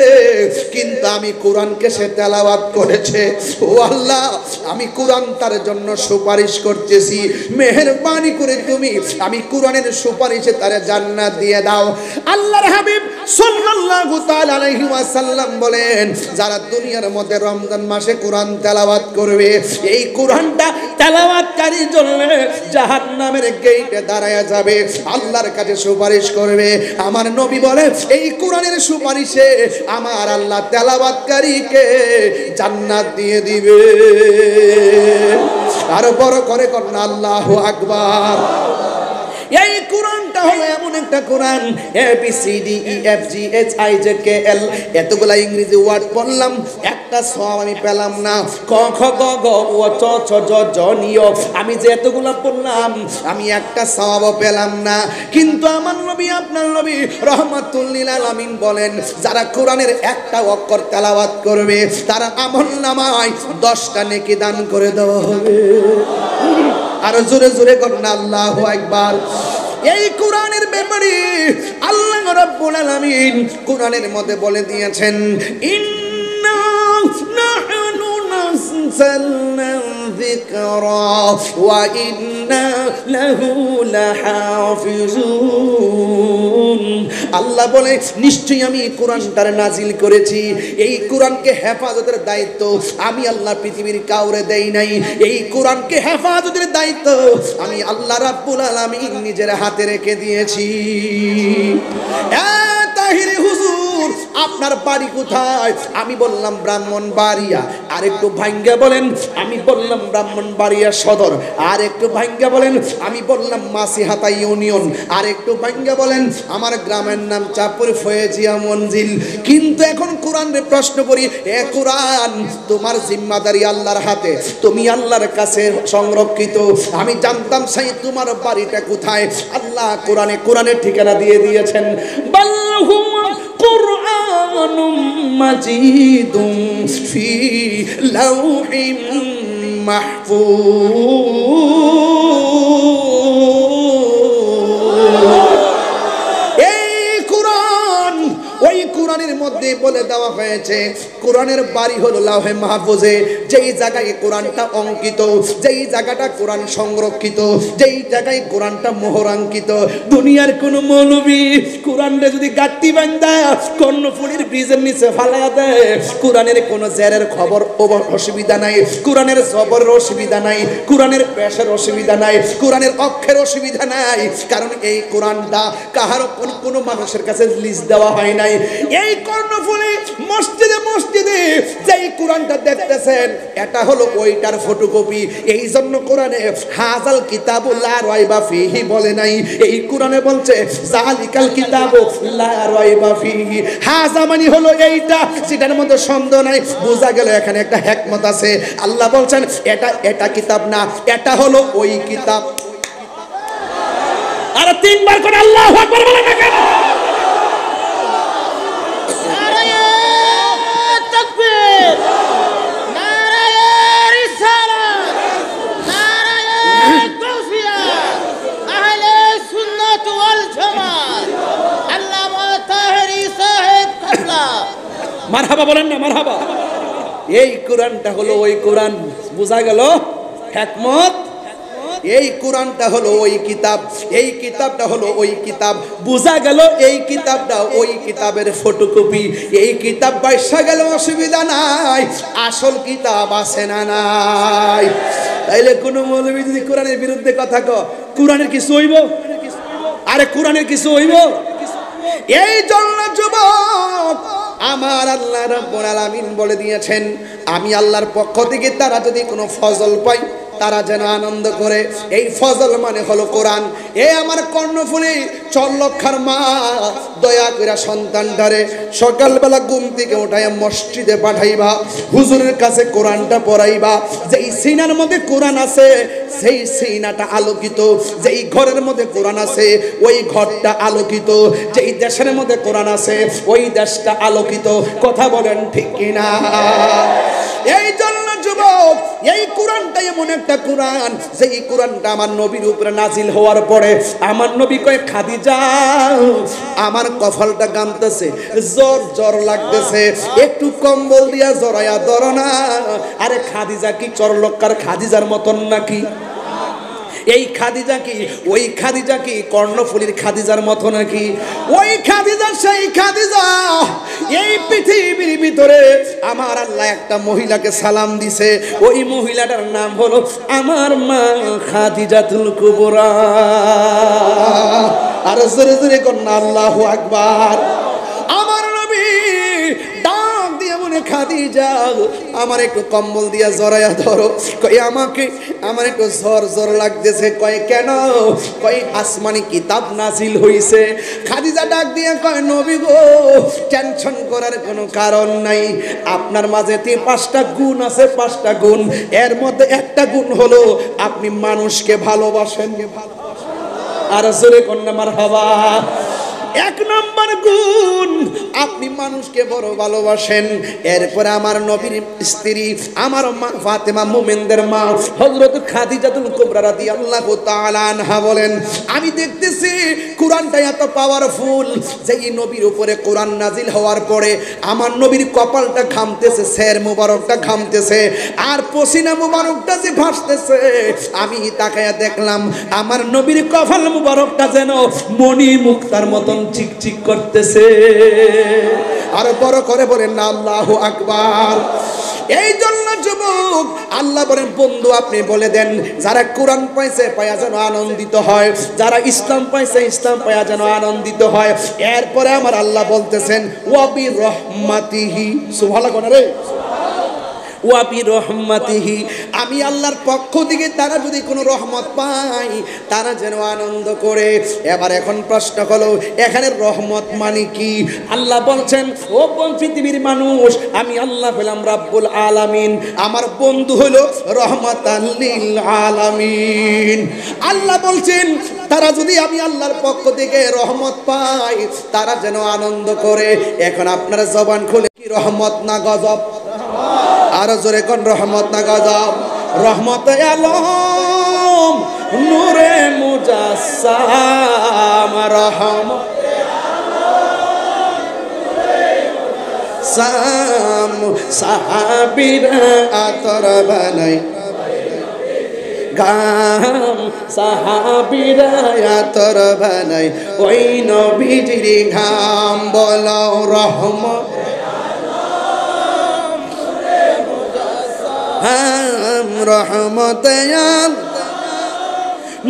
[SPEAKER 1] কিন্তু আমি কোরআনকে সে তেলাওয়াত করেছে। ও আল্লাহ আমি কোরআন তার জন্য সুপারিশ করতেছি, মেহেরবানি করে তুমি আমি কোরআনের সুপারিশে তারে জান্নাত দিয়ে দাও। আল্লাহর হাবিব সাল্লাল্লাহু তাআলা আলাইহি ওয়াসাল্লাম বলেন যারা দুনিয়ার মধ্যে রমজান মাসে কোরআন তেলাওয়াত করবে এই কোরআনটা তেলাওয়াতকারীর জন্য জাহান্নামের গেটে দাঁড়ায়া যাবে, আল্লাহর কাছে সুপারিশ করবে। আমার নবী বলেন এই কোরআনের সুপারিশে আমার আল্লাহ তেলাওয়াতকারীকে জান্নাত দিয়ে দিবে। আর বড় করে করেন আল্লাহু আকবার। এই কোরআনটা হলো এমন একটা কোরআন ABCDEFGHIJKL এতগুলা ইংরেজি ওয়ার্ড পড়লাম একটা সওয়াব আমি পেলাম না। ক খ গ ঘ ও চ ছ জ জ নিয় আমি যে এতগুলা পড়লাম আমি একটা সওয়াবও পেলাম না। কিন্তু আমার নবী আপনার নবী রাহমাতুল লিল আলামিন বলেন যারা কোরআনের একটা অক্ষর তেলাওয়াত করবে তার আমলনামায় 10টা নেকি দান করে দেওয়া হবে। আর জোরে জোরে করুন আল্লাহু আকবার। এই কোরআনের ব্যাপারে আল্লাহ রাব্বুল আলামিন কোরআনের মধ্যে বলে দিয়েছেন ইন্না নাহনু নাযালনা যিকরা ওয়া ইন্না লাহু লাহাফিজুন। আল্লাহ বলে নিশ্চয়ই আমি কোরআনটার নাজিল করেছি, এই কোরআনকে হেফাজতের দায়িত্ব আমি আল্লাহ পৃথিবীর কাউরে দেই নাই। এই কোরআনকে হেফাজতের দায়িত্ব আমি আল্লাহ রাব্বুল আলামিন নিজের হাতে রেখে দিয়েছি। তাহিরে হুজুর আপনার বাড়ি কোথায়? আমি বললাম ব্রাহ্মণবাড়িয়া। আর একটু ভাঙ্গা বলেন আমি বললাম ব্রাহ্মণবাড়িয়া সদর। আর একটু ভাঙ্গা বলেন আমি বললাম মাসিহাতা ইউনিয়ন। আর একটু ভাঙ্গা বলেন আমার গ্রামের নাম চাঁদপুর ফয়েজিয়া মঞ্জিল। কিন্তু এখন কোরআনের প্রশ্ন করি, এ কোরআন তোমার জিম্মাদারি আল্লাহর হাতে, তুমি আল্লাহর কাছে সংরক্ষিত। আমি জানতাম সেই তোমার বাড়িটা কোথায়। আল্লাহ কোরআনের ঠিকানা দিয়ে দিয়েছেন বাল্লাহুম কুরআনুম মাজিদুম ফি লাউহিম মাহফুজ। ওই কোরআনের মধ্যে বলে দেওয়া হয়েছে কোরআনের বাড়ি হলো লাউহে মাহফুজে, যেই জায়গায় কোরআনটা অঙ্কিত, যেই জায়গাটা কোরআন সংরক্ষিত, যেই জায়গায় কোরআনটা মোহরাঙ্কিত। দুনিয়ার কোন মৌলবী কোরআনটা যদি গাঁট্টি বান্ধা কর্ণফুলীর ব্রিজের নিচে ফালা দেয় কোরআনের কোনো জেরের খবর অসুবিধা নাই, কোরআনের জবরের অসুবিধা নাই, কোরআনের পেশের অসুবিধা নাই, কোরআনের অক্ষরের অসুবিধা নাই, কারণ এই কোরআনটা কাহারও কোনো মানুষের কাছে লিস্ট দেওয়া হয় নাই। এই কর্ণফুলী মসজিদে মসজিদে যেই কোরআনটা দেখতেছেন এটা হলো ওইটার ফটোকপি। এই জন্য কোরআনে হাজাল কিতাবুল লা রাইবা ফিহি বলে নাই, এই কোরআনে বলছে জালিকাল কিতাবু লা রাইবা ফিহি। হাজা মানে হলো এইটা যেটার মধ্যে সন্দেহ নাই। বোঝা গেল এখানে একটা হিকমত আছে। আল্লাহ বলছেন এটা কিতাব না, এটা হলো ওই কিতাব। আর তিনবার করে আল্লাহু আকবার বলেন না কেন? মারহাবা বলেন না, মারহাবা। এই কোরআনটা হলো ওই কোরআন, বোঝা গেল হিকমত। এই কোরআনটা হলো ওই কিতাব, এই কিতাবটা হলো ওই কিতাব, বোঝা গেল এই কিতাবটা ওই কিতাবের ফটোকপি। এই কিতাব বাইসা গেল অসুবিধা নাই, আসল কিতাব আছে না নাই? তাইলে কোন মৌলবী যদি কোরআনের বিরুদ্ধে কথা কয়, কোরআনের কিছু হইব? আরে কোরআনের কিছু হইব? এই জন্য যুবক, আমার আল্লাহ রাব্বুল আলামিন বলে দিয়েছেন, আমি আল্লাহর পক্ষ থেকে তারা যদি কোনো ফজল পায় তারা যেন আনন্দ করে। এই ফজল মানে হলো কোরআন। এ আমার কর্ণফুলী চল্লক্ষার মা, দয়া করে সন্তানটারে সকালবেলা ঘুম থেকে উঠাইয়া মসজিদে পাঠাইবা, হুজুরের কাছে কোরআনটা পড়াইবা। যেই সিনার মধ্যে কোরআন আছে সেই সিনাটা আলোকিত, যেই ঘরের মধ্যে কোরআন আছে ওই ঘরটা আলোকিত, যেই দেশের মধ্যে কোরআন আছে ওই দেশটা আলোকিত। কথা বলেন ঠিক কিনা? এই জন্য যুবক, এই কোরআনটা এমন একটা কোরআন, যেই কোরআনটা আমার নবীর উপরে নাজিল হওয়ার পরে আমার নবী কয়, খাদিজা আমার কফলটা গামতেছে, জ্বর জ্বর লাগতেছে, একটু কম্বল দিয়া জড়াইয়া ধরো না। আরে খাদিজা কি চরলক্কার খাদিজার মতন নাকি? এই খাদিজা কি ওই খাদিজা কি কর্ণফুলীর খাদিজার মতো নাকি? ওই খাদিজা সেই খাদিজা। এই পৃথিবীর ভিতরে আমার আল্লাহ একটা মহিলাকে সালাম দিছে, ওই মহিলাটার নাম হলো আমার মা খাদিজাতুল কুবরা। আর জোরে জোরে কন্যা আল্লাহু আকবার। আমার নবী ডাক দিয়ে বলে, খাদিজা আমার একটু কম্বল দিয়া জড়াইয়া ধরো। কই আমাকে আমার একটু জ্বর জ্বর লাগতেছে। কয় কেন? কয় আসমানি কিতাব নাজিল হইছে। খাদিজা ডাক দিয়ে কয়, নবী গো টেনশন করার কোনো কারণ নাই, আপনার মাঝে 5টা গুণ আছে, 5টা গুণ। এর মধ্যে একটা গুণ হলো আপনি মানুষকে ভালোবাসেন। আর জোরে কন্যা মারহাবা। 1 নম্বর গুণ, আপনি মানুষকে বড় ভালোবাসেন। এরপরে আমার নবীর স্ত্রী, আমার মা ফাতেমা, মুমিনদের মা হযরত খাদিজাতুল কুবরা রাদিয়াল্লাহু তাআলা আনহা বলেন, আমি দেখতেছি কোরআনটা এত পাওয়ারফুল, যে এই নবীর উপরে কোরআন নাজিল হওয়ার পরে আমার নবীর কপালটা ঘামতেছে, সের মুবারকটা ঘামতেছে, আর পসিনা মুবারকটা যে ভাসতেছে। আমি তাকায়া দেখলাম আমার নবীর কপাল মুবারকটা যেন মণি মুক্তার মতন চিকচিক করতেছে। আর বড় করে বলেন না আল্লাহু আকবার। এই জন্য যুবক আল্লাহ বলেন, বন্ধু আপনি বলে দেন, যারা কোরআন পাইছে পায়া যেন আনন্দিত হয়, যারা ইসলাম পাইছে ইসলাম পায়া যেন আনন্দিত হয়। এরপরে আমার আল্লাহ বলতেছেন, ওয়া বি রহমাতিহি, সুবহানাল্লাহ রে, ওয়া বি রহমাতিহি, আমি আল্লাহর পক্ষ থেকে তারা যদি কোনো রহমত পায় তারা যেন আনন্দ করে। এবার এখন প্রশ্ন হলো, এখানে রহমত মানে কি? আল্লাহ বলছেন, ও পৃথিবীর মানুষ, আমি আল্লাহ হলাম রাব্বুল আলামিন, আমার বন্ধু হলো রহমাতাল লিল আলামিন। আল্লাহ বলছেন তারা যদি আমি আল্লাহর পক্ষ থেকে রহমত পায় তারা যেন আনন্দ করে। এখন আপনারা জবান খুলে, কি রহমত না গজব? আরো জোরে কোন, রহমত না গজব? রহমত আলম নূরে মুজাসসাম, রহমত সাম সাহাবীরা আতর বানাই গাম, সাহাবীরা আতর বানাই ওই নবীজির ঘাম। বলো রহমত রহমত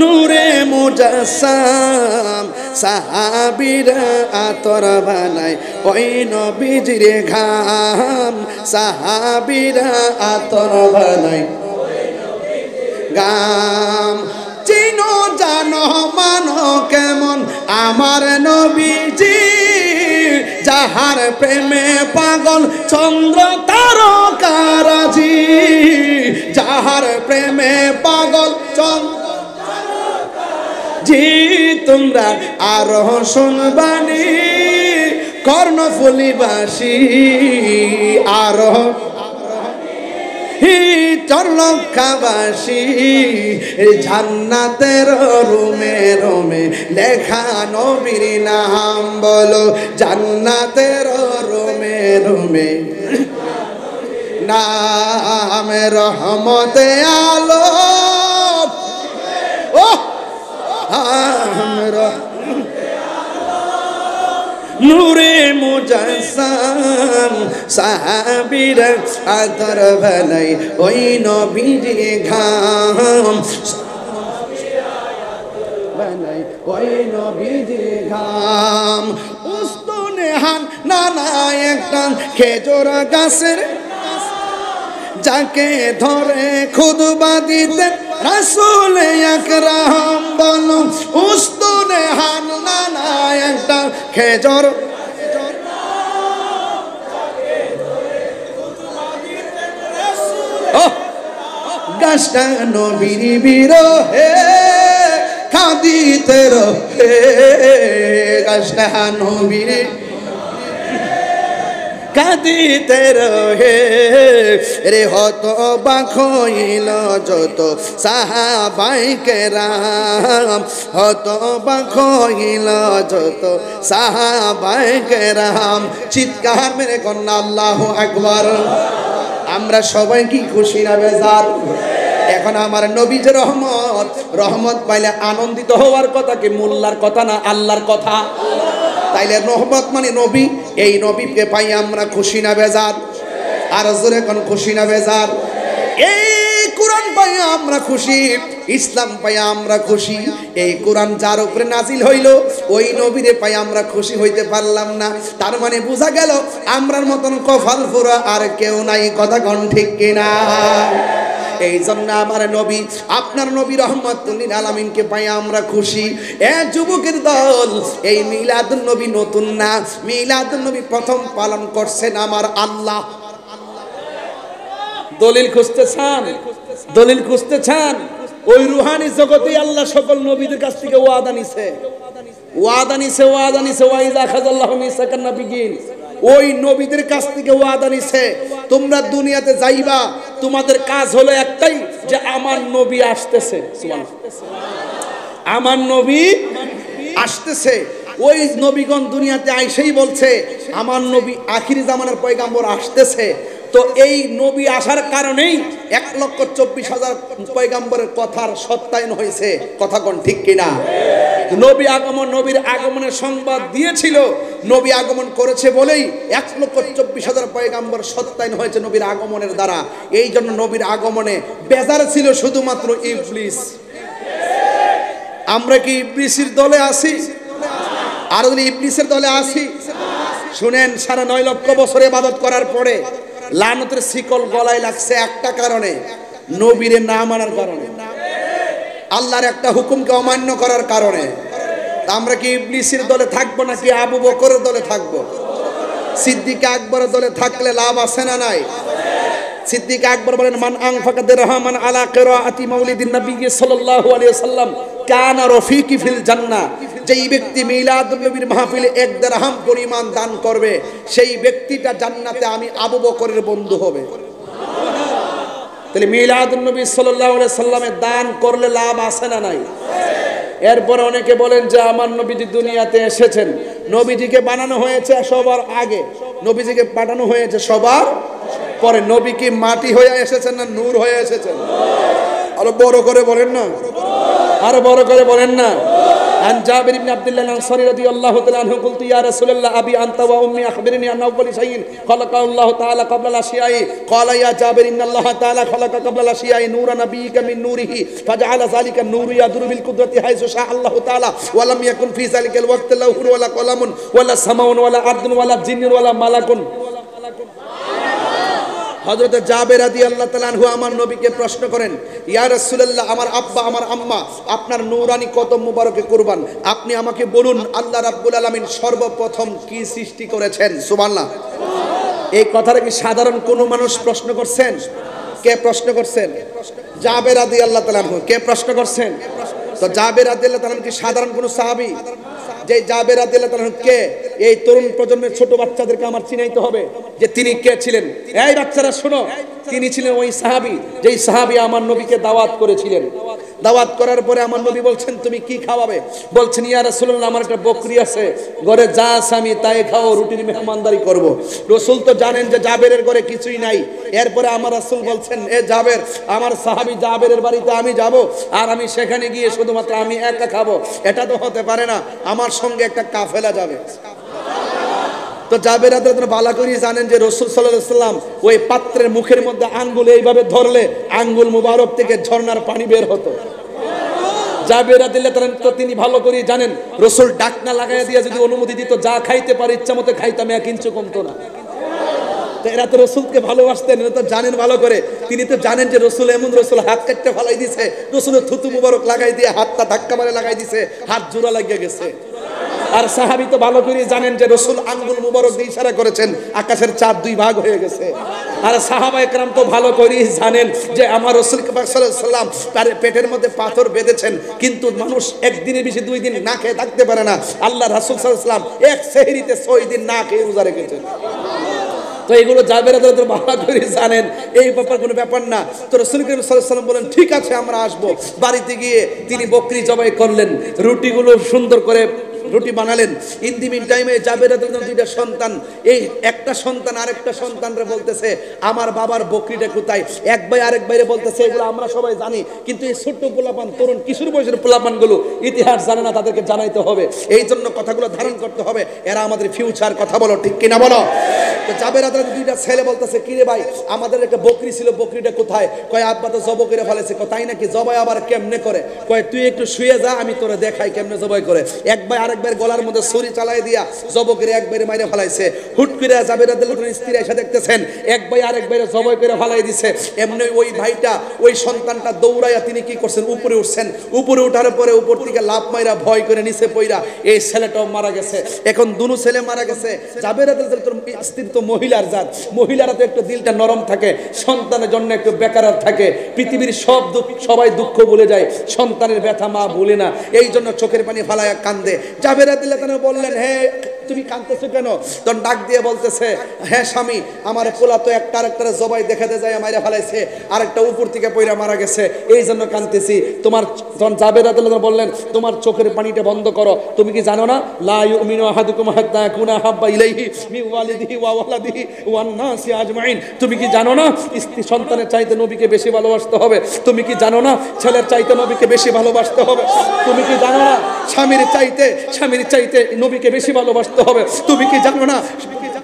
[SPEAKER 1] নূরে মুজাসসাম, সাহাবীরা আতর বানাই ওই নবীজির ঘাম, সাহাবীরা আতর বানাই গাম। চিনো জানো মানো কেমন আমার নবীজি, যাহার প্রেমে পাগল চন্দ্র তারকারাজি, যাহার প্রেমে পাগল চন্দ্র জি। তোমরা আরো শুনবানি কর্ণফুলীবাসী, আরো চরলক্ষাবাসী, জান্নাতের রুমে রুমে লেখা নবীর নাম। বলো জান্নাতের রুমে রুমে নাম রহমতে আলম ও আমরা নূরে মুজাসসাম সাহাবীরা আদর বানাই ওই নবীর ঘাম বানাই ওই নবীর ঘাম উস্তনে হান নানা একটা খেজুর গাছের যাকে ধরে খুতবা দিতেন রাসূল আকরাম বলো উস্তনে হান নানা একটা খেজুর গাছটা নবীর বিরহে কাঁদিতে রহে গাছটা নবীর কাঁদিতে রহে রে হত বাক হইল যত সাহাবায়ে কেরাম হত বাক হইল যত সাহাবায়ে কেরাম চিৎকার মেরে কন্যা আল্লাহু আকবার আমরা সবাই কি খুশি না বেজার এখন আমার নবী যে রহমত রহমত পাইলে আনন্দিত হওয়ার কথা কি মোল্লার কথা না আল্লাহর কথা তাইলে রহমত মানে নবী এই নবীকে পাই আমরা খুশি না বেজার আর জোরে কোন খুশি না বেজার এই কোরআন পাই আমরা খুশি ইসলাম পাই আমরা খুশি এই কোরআন যার উপরে নাজিল হইল ওই নবীরে পাই আমরা খুশি হইতে পারলাম না তার মানে বোঝা গেল আমরার মতন কপাল পোড়া আর কেউ নাই কথা কোন ঠিক কিনা এই জন্য আমার নবী আপনার নবী রহমাতুল লিল আলামিনকে পাই আমরা খুশি এ যুবকের দল এই মিলাদুন নবী নতুন না মিলাদুন নবী প্রথম পালন করছেন আমার আল্লাহ দলিল খুঁজতে চান দলিল খুঁজতে চান ওই রুহানি জগতে আল্লাহ সকল নবীদের কাছ থেকে ওয়াদা নিছে ওয়াইজা খাযাল্লাহু মিসাকান নাবিয়িন ওই নবীদের কাছ থেকে ওয়াদা নিছে তোমরা দুনিয়াতে যাইবা তোমাদের কাজ হলো একটাই যে আমার নবী আসতেছে সুবহানাল্লাহ আমার নবী আসতেছে ওই নবীগণ দুনিয়াতে আইসেই বলছে আমার নবী আখিরি জামানার পয়গাম্বর আসতেছে তো এই নবী আসার কারণেই 1,24,000 পয়গাম্বরের কথার সত্যায়ন হয়েছে কথা কোন ঠিক কিনা নবী আগমন নবীর আগমনের সংবাদ দিয়েছিল নবী আগমন করেছে বলেই 1,24,000 পয়গাম্বর সত্যায়ন হয়েছে নবীর আগমনের দ্বারা এই জন্য নবীর আগমনে বেজার ছিল শুধুমাত্র ইবলিস আমরা কি ইবলিসের দলে আছি আর যদি ইবলিসের দলে আছি শুনেন 9.5 লক্ষ বছর ইবাদত করার পরে লানতের শিকল গলায় লাগছে একটা কারণে নবীরে না মানার কারণে আল্লাহর একটা হুকুমকে অমান্য করার কারণে আমরা কি ইবলিসের দলে থাকবো নাকি আবু বকরের দলে থাকবো সিদ্দিক আকবরের দলে থাকলে লাভ আছে না নাই সিদ্দিক আকবর বলেন মান আনফাকা দিরহামান আলা কিরাআতি মাউলিদিন নবী সাল্লাল্লাহু আলাইহি ওয়াসাল্লাম কানা রফিকি ফিল জান্নাহ যেই ব্যক্তি মিলাদুন নবীর মাহফিলে 1 দিরহাম পরিমাণ দান করবে সেই ব্যক্তিটা জান্নাতে আমি আবু বকরের বন্ধু হবে তাহলে মিলাদুন নবী সাল্লাল্লাহু আলাইহি সাল্লামের দান করলে লাভ আছে না নাই এরপর অনেকে বলেন যে আমার নবীজি দুনিয়াতে এসেছেন নবীজিকে বানানো হয়েছে সবার আগে নবীজিকে পাঠানো হয়েছে সবার পরে নবী কি মাটি হয়ে এসেছেন না নূর হয়ে এসেছেন আরো বড় করে বলেন না আরো বড় করে বলেন না عن جابر بن عبد الله الأنصاري رضي الله تعالى عنه قلت يا رسول الله أبي أنت وأمي أخبرني عن أول شيء خلق الله تعالى قبل الأشياء قال يا جابر إن الله تعالى خلق قبل الأشياء نور نبيك من نوره فجعل ذلك النور يدور بالقدرة حيث شاء الله تعالى ولم يكن في ذلك الوقت لوح ولا قلم ولا سماء ولا أرض ولا جن ولا ملك হযরত জাবের রাদিয়াল্লাহু তাআলা আনহু আমার নবীকে প্রশ্ন করেন ইয়া রাসূলুল্লাহ আমার আব্বা আমার আম্মা আপনার নূরানি কদম মুবারকে কুরবান আপনি আমাকে বলুন আল্লাহ রাব্বুল আলামিন সর্বপ্রথম কি সৃষ্টি করেছেন সুবহানাল্লাহ এই কথাটা কি সাধারণ কোনো মানুষ প্রশ্ন করছেন কে প্রশ্ন করছেন জাবের রাদিয়াল্লাহু তাআলা আনহু কে প্রশ্ন করছেন তো জাবের রাদিয়াল্লাহু তাআলা কি সাধারণ কোনো সাহাবী যে জাবের রাদিয়াল্লাহু তাআলা কে এই তরুণ প্রজন্মের ছোট বাচ্চাদেরকে আমার চিনাইতে হবে যে তিনি কে ছিলেন এই বাচ্চারা শোনো তিনি ছিলেন ওই সাহাবী যেই সাহাবী আমার নবীকে দাওয়াত করেছিলেন। দাওয়াত করার পরে আমার নবী বলছেন তুমি কি খাওয়াবে? বলছেন ইয়া রাসূলুল্লাহ আমার একটা বকরি আছে, ঘরে যা আছে আমি তাই খাও, রুটির মেহমানদারি করব। রাসূল তো জানেন যে জাবেরের ঘরে কিছুই নাই। এরপরে আমার রাসূল বলছেন এ জাবের, আমার সাহাবী জাবেরের বাড়িতে আমি যাব আর আমি সেখানে গিয়ে শুধুমাত্র আমি একা খাবো, এটা তো হতে পারে না, আমার সঙ্গে একটা কাফেলা যাবে। তো জাবের রাদিয়াল্লাহু বালা করি জানেন যে রাসূল সাল্লাল্লাহু আলাইহি সাল্লাম ওই পাত্রের মুখের মধ্যে আঙ্গুল এইভাবে ধরলে আঙ্গুল মুবারক থেকে ঝর্ণার পানি বের হতো। জাবের রাদিয়াল্লাহু তো তিনি ভালো করে জানেন রাসূল ডাকনা লাগাইয়া দিয়ে যদি অনুমতি দিত যা খাইতে পারে ইচ্ছা মতো খাইতাম, এক ইঞ্চি কমতো না। তো এরা তো রাসূলকে ভালোবাসতেন, এরা তো জানেন ভালো করে। তিনি তো জানেন যে রাসূল এমন, রাসূল হাত কাটতে ফালাই দিছে, রাসূলের থুতু মুবারক লাগাই দিয়ে হাতটা ধাক্কা মারে লাগাই দিছে, হাত জোড়া লাগিয়ে গেছে। আর সাহাবী তো ভালো করে জানেন যে রাসূল আঙ্গুল মুবারক দিয়ে ইশারা করেছেন, আকাশের চাঁদ দুই ভাগ হয়ে গেছে। আর সাহাবায়ে কেরাম তো ভালো করে জানেন যে আমার রাসূল সাল্লাল্লাহু আলাইহি সাল্লাম তার পেটের মধ্যে পাথর বেঁধেছেন, কিন্তু মানুষ একদিনের বেশি 2 দিন না খেয়ে থাকতে পারে না। আল্লাহ রাসূল সাল্লাল্লাহু আলাইহি সাল্লাম এক সেহরিতে 6 দিন না খেয়ে রোজা রেখেছেন। তো এগুলো জাবের রাদিয়াল্লাহু ভালো করে জানেন, এই ব্যাপার কোনো ব্যাপার না। তো রাসূল করিম সাল্লাল্লাহু আলাইহি সাল্লাম বলেন ঠিক আছে আমরা আসবো। বাড়িতে গিয়ে তিনি বকরি জবাই করলেন, রুটিগুলো সুন্দর করে রুটি বানালেন। ইন দি মিন টাইমে জাবের রাদিয়াল্লাহু দুইটা সন্তান, এই একটা সন্তান আরেকটা সন্তানরে বলতেছে আমার বাবার বকরিটা কোথায়? এক ভাই আরেক ভাইরে বলতেছে এগুলো আমরা সবাই জানি, কিন্তু এই ছোট্ট পোলাপান তরুণ কিশোর বয়সের পোলাপানগুলো ইতিহাস জানে না, তাদেরকে জানাইতে হবে। এই জন্য কথাগুলো ধারণ করতে হবে, এরা আমাদের ফিউচার। কথা বলো ঠিক কিনা বলো। তো জাবের রাদিয়াল্লাহু দুইটা ছেলে বলতেছে কি রে ভাই আমাদের একটা বকরি ছিল, বকরিটা কোথায়? কয় আব্বা তো জবাই করে ফেলেছে। কয় তাই নাকি? জবাই আবার কেমনে করে? কয় তুই একটু শুয়ে যা, আমি তোরে দেখাই কেমনে জবাই করে। এক ভাই আরেকবার গলার মধ্যে ছুরি চালাই দিয়া জবাই করে একবারে মাইরে ফেলাইছে। হুট করে জাবের রাদিয়াল্লাহু স্ত্রী এসে দেখতেছেন এক ভাই আরেকবারে জবাই করে ফেলাই দিছে। এমনি ওই ভাইটা ওই সন্তানটা দৌড়াইয়া তিনি কি করছেন উপরে উঠছেন। উপরে উঠার পরে উপর থেকে লাফ মাইরা ভয় করে নিচে পইরা এই ছেলেটাও মারা গেছে। এখন দুনো ছেলে মারা গেছে। জাবের রাদিয়াল্লাহু স্ত্রী তো মহিলার জাত, মহিলারা তো একটু দিলটা নরম থাকে, সন্তানের জন্য একটু বেকার থাকে। পৃথিবীর সব দুঃখ সবাই দুঃখ ভুলে যায়, সন্তানের ব্যথা মা ভুলে না, এই জন্য চোখের পানি ফালায়া কান্দে। জাবের রাদিয়াল্লাহু বললেন হে তুমি কাঁদতেছো কেন? তখন ডাক দিয়ে বলতেছে হ্যাঁ স্বামী আমার পোলা তো একটা আরেকটার জবাই দেখাতে যায় মাইরা ফেলাইছে, আরেকটা উপর থেকে পইরা মারা গেছে, এই জন্য কাঁদতেছি। তোমার তখন জাবের রাদিয়াল্লাহু বললেন তোমার চোখের পানিটা বন্ধ করো। তুমি কি জানো না লা ইউমিনু আহাদুকুম হাত্তা ইয়াকুনা হাব্বা ইলাইহি মিন ওয়ালিদিহি ওয়া ওয়ালাদিহি ওয়ান নাসি আজমাইন। তুমি কি জানো না স্ত্রী সন্তানের চাইতে নবীকে বেশি ভালোবাসতে হবে? তুমি কি জানো না ছেলের চাইতে নবীকে বেশি ভালোবাসতে হবে? তুমি কি জানো না স্বামীর চাইতে নবীকে বেশি ভালোবাসতে হবে? তুমি কি জানো না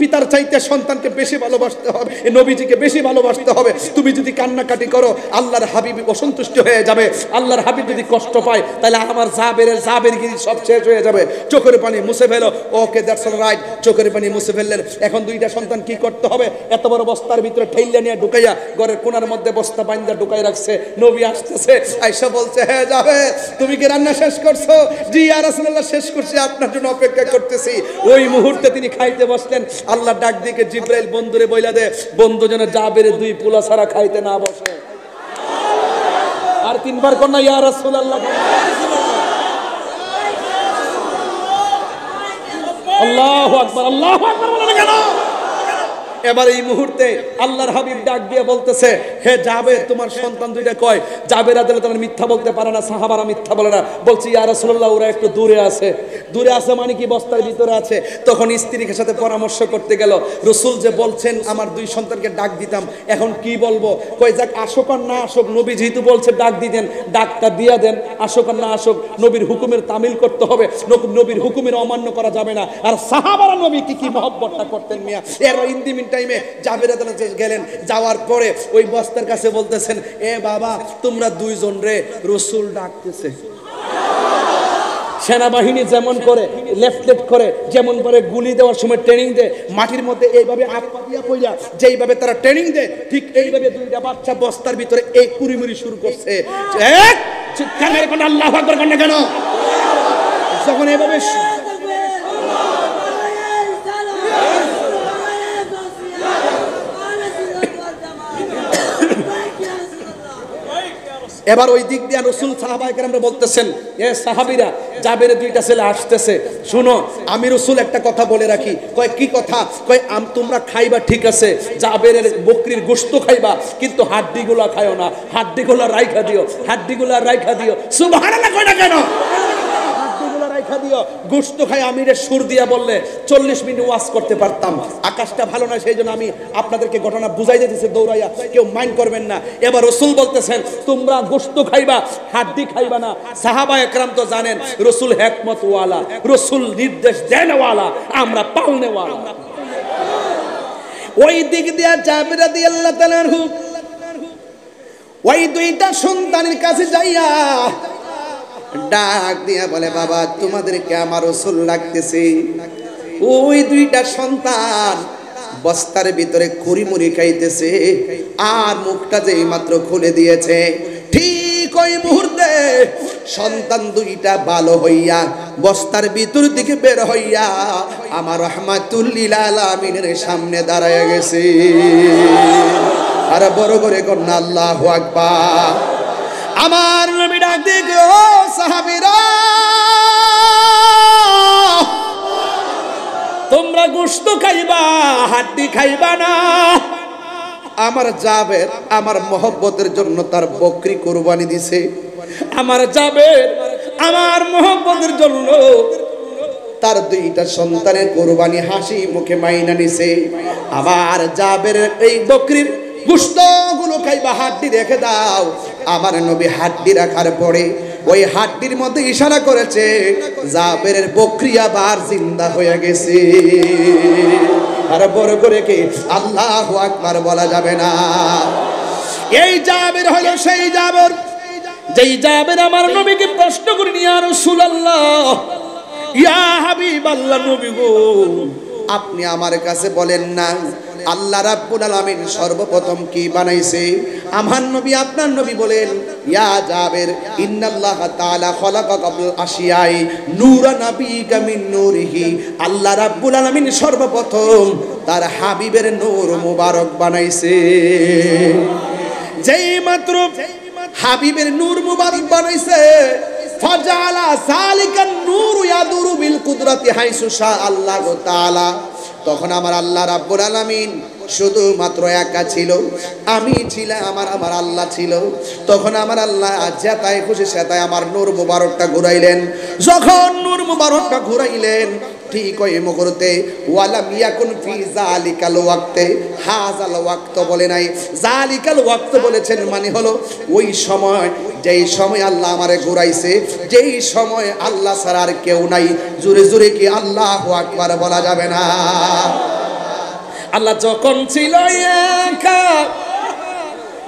[SPEAKER 1] পিতার চাইতে সন্তানকে বেশি ভালোবাসতে হবে, নবীজিকে বেশি ভালোবাসতে হবে? তুমি যদি কান্নাকাটি করো আল্লাহর হাবিব অসন্তুষ্ট হয়ে যাবে। আল্লাহর হাবিব যদি কষ্ট পায় তাহলে আমার জাবেরগিরি সব শেষ হয়ে যাবে। চোখের পানি মুছে ফেলো। Okay that's all right. চোখের পানি মুছে ফেললেন। এখন দুইটা সন্তান কি করতে হবে? এত বড় বস্তার ভিতরে ঠেইলা নিয়ে ঢুকাইয়া ঘরের কোণার মধ্যে বস্তা বাইন্দা ঢুকাই রাখছে। নবী আসতেছে, আয়েশা বলছে হ্যাঁ যাবে তুমি কি রান্না শেষ করছো? জি ইয়া রাসূলুল্লাহ শেষ করছি, আপনার জন্য অপেক্ষা করতেছি। ওই মুহূর্তে তিনি খাইতে বসলেন। আল্লাহ ডাক দিকে জিবরাইল বন্ধুরে বইলা দে বন্ধু যেন জাবের 2 পোলা ছাড়া খাইতে না বসে। আর 3 বার কন্যা ইয়া রাসূলুল্লাহ। আল্লাহু আকবার, আল্লাহু আকবার বলে কেন? এবার এই মুহূর্তে আল্লাহর হাবিব ডাক দিয়ে বলতেছে হে জাবের তোমার সন্তান দুইটা কয়? জাবের রাদিয়াল্লাহু মিথ্যা বলতে পারে না, সাহাবারা মিথ্যা বলে না। বলছি ইয়া রাসূলুল্লাহ ওরা একটু দূরে আছে। দূরে আছে মানে কি বস্তার ভিতরে আছে। তখন স্ত্রীর সাথে পরামর্শ করতে গেল। রাসূল যে বলছেন আমার 2 সন্তানকে ডাক দিতাম, এখন কি বলবো? কয় যাক আসুক আর না আসুক, নবী যেহেতু বলছে ডাক দিতেন, ডাকটা দিয়া দেন। আসুক আর না আসুক নবীর হুকুমের তামিল করতে হবে, নবীর হুকুমের অমান্য করা যাবে না। আর সাহাবারা নবী কি মহব্বতটা করতেন মিয়া। এর ইন্দি টাইমে জাবের রাদিয়াল্লাহু গেলেন। যাওয়ার পরে ওই বস্তার কাছে বলতেছেন এ বাবা তোমরা 2 জন রে রাসূল ডাকতেছে। সেনাবাহিনী যেমন করে লেফট করে, যেমন করে গুলি দেওয়ার সময় ট্রেনিং দেয়, মাটির মধ্যে এইভাবে আপা দিয়া পইরা যেইভাবে তারা ট্রেনিং দেয়, ঠিক এইভাবে 2টা বাচ্চা বস্তার ভিতরে এই কুড়িমুড়ি শুরু করছে। চিৎকার মেরে কোন আল্লাহু আকবার কোন কেন? যখন এইভাবে এবার ওই দিক দিয়ে রাসূল সাহাবায়ে কেরামরা বলতেছেন এ সাহাবীরা জাবের দুইটা ছেলে আসতেছে, শুনো আমি রাসূল একটা কথা বলে রাখি। কয় কি কথা? কয় তোমরা খাইবা ঠিক আছে, জাবেরের বকরির গোশত খাইবা, কিন্তু হাড্ডিগুলা খায়ো না, হাড্ডিগুলা রাইখা দিও, হাড্ডিগুলা রাইখা দিও। সুবহানাল্লাহ কয় না কেন? গোশত খাই আমিরের সুর দিয়া বললে 40 মিনিট ওয়াজ করতে পারতাম। আকাশটা ভালো না, সেই জন্য আমি আপনাদেরকে ঘটনা বুঝাই দিতেছি দৌড়াইয়া, কেউ মাইন্ড করবেন না। এবার রাসূল বলতেছেন তোমরা গোশত খাইবা, হাড্ডি খাইবা না। সাহাবা একরাম তো জানেন রাসূল হিকমত ওয়ালা, রাসূল নির্দেশ দেন ওয়ালা, আমরা পালনে ওয়ালা। ওই দিক দিয়া জাবের রাদিয়াল্লাহু তাআলা আনহু ওই দুইটা সন্তানের কাছে যাইয়া ডাক দিয়া বলে, বাবা তোমাদেরকে আমার রাসূল ডাকতেছে। ওই দুইটা সন্তান বস্তার ভিতরে কুড়িমুড়ি খাইতেছে, আর মুখটা যেই মাত্র খুলে দিয়েছে, ঠিক ওই মুহূর্তে সন্তান দুইটা ভালো হইয়া বস্তার ভিতর দিকে বের হইয়া আমার রাহমাতুল লিল আলামিনের সামনে দাঁড়ায় গেছে। আর বড় করে কন্যা আল্লাহু আকবার। আমার নবী ডাক দিয়ে, ও সাহাবীরা তোমরা গোশত খাইবা, হাড্ডি খাইবা না। আমার জাবের আমার মহব্বতের জন্য তার বকরি কুরবানি দিছে। আমার জাবের আমার মহব্বতের জন্য তার দুইটা সন্তানের কুরবানি হাসি মুখে মাইনা নিছে। আমার জাবের এই বকরির গোশতগুলো খাইবা, হাড্ডি রেখে দাও। আমার নবী হাড্ডি রাখার পরে ওই হাড্ডির মধ্যে ইশারা করেছে, জাবেরের বকরি আবার জিন্দা হয়ে গেছে। আর বড় করে কি আল্লাহু আকবার বলা যাবে না? এই জাবের হলো সেই জাবের, যেই জাবের আমার নবীকে প্রশ্ন করে, ইয়া রাসূলুল্লাহ, ইয়া হাবিবাল্লাহ, নবী গো আপনি আমার কাছে বলেন না আল্লাহ রাব্বুল আলামিন সর্বপ্রথম কি বানাইছে? আমার নবী আপনার নবী বলেন, ইয়া জাবের ইন্নাল্লাহ তাআলা খালাকা কাবল আশিয়াই নূরা নাবিকা মিন নূরিহি। আল্লাহ রাব্বুল আলামিন সর্বপ্রথম তার হাবিবের নূর মুবারক বানাইছে। যেই মাত্র হাবিবের নূর মুবারক বানাইছে, ফাজালা সালিকান নূর ইয়াদুরু বিল কুদরাতি হাইসু শা আল্লাহু তাআলা। তখন আমার আল্লাহ রাব্বুল আলামিন শুধুমাত্র একা ছিল, আমি ছিলাম, আমার আল্লাহ ছিল। তখন আমার আল্লাহ যেতায় খুশি সেতায় আমার নূর মুবারকটা ঘুরাইলেন। যখন নূর মুবারকটা ঘুরাইলেন, ঠিক ওই মুহূর্তে ওয়ালাম ইয়াকুন ফি যালিকাল ওয়াক্তে, হাযাল ওয়াক্ত বলে নাই, যালিকাল ওয়াক্ত বলেছেন, মানে হলো ওই সময়, যেই সময় আল্লাহ আমারে ঘুরাইছে, যেই সময় আল্লাহ ছাড়া আর কেউ নাই। জোরে জোরে কি আল্লাহু আকবার বলা যাবে না? আল্লাহ যখন ছিল একা,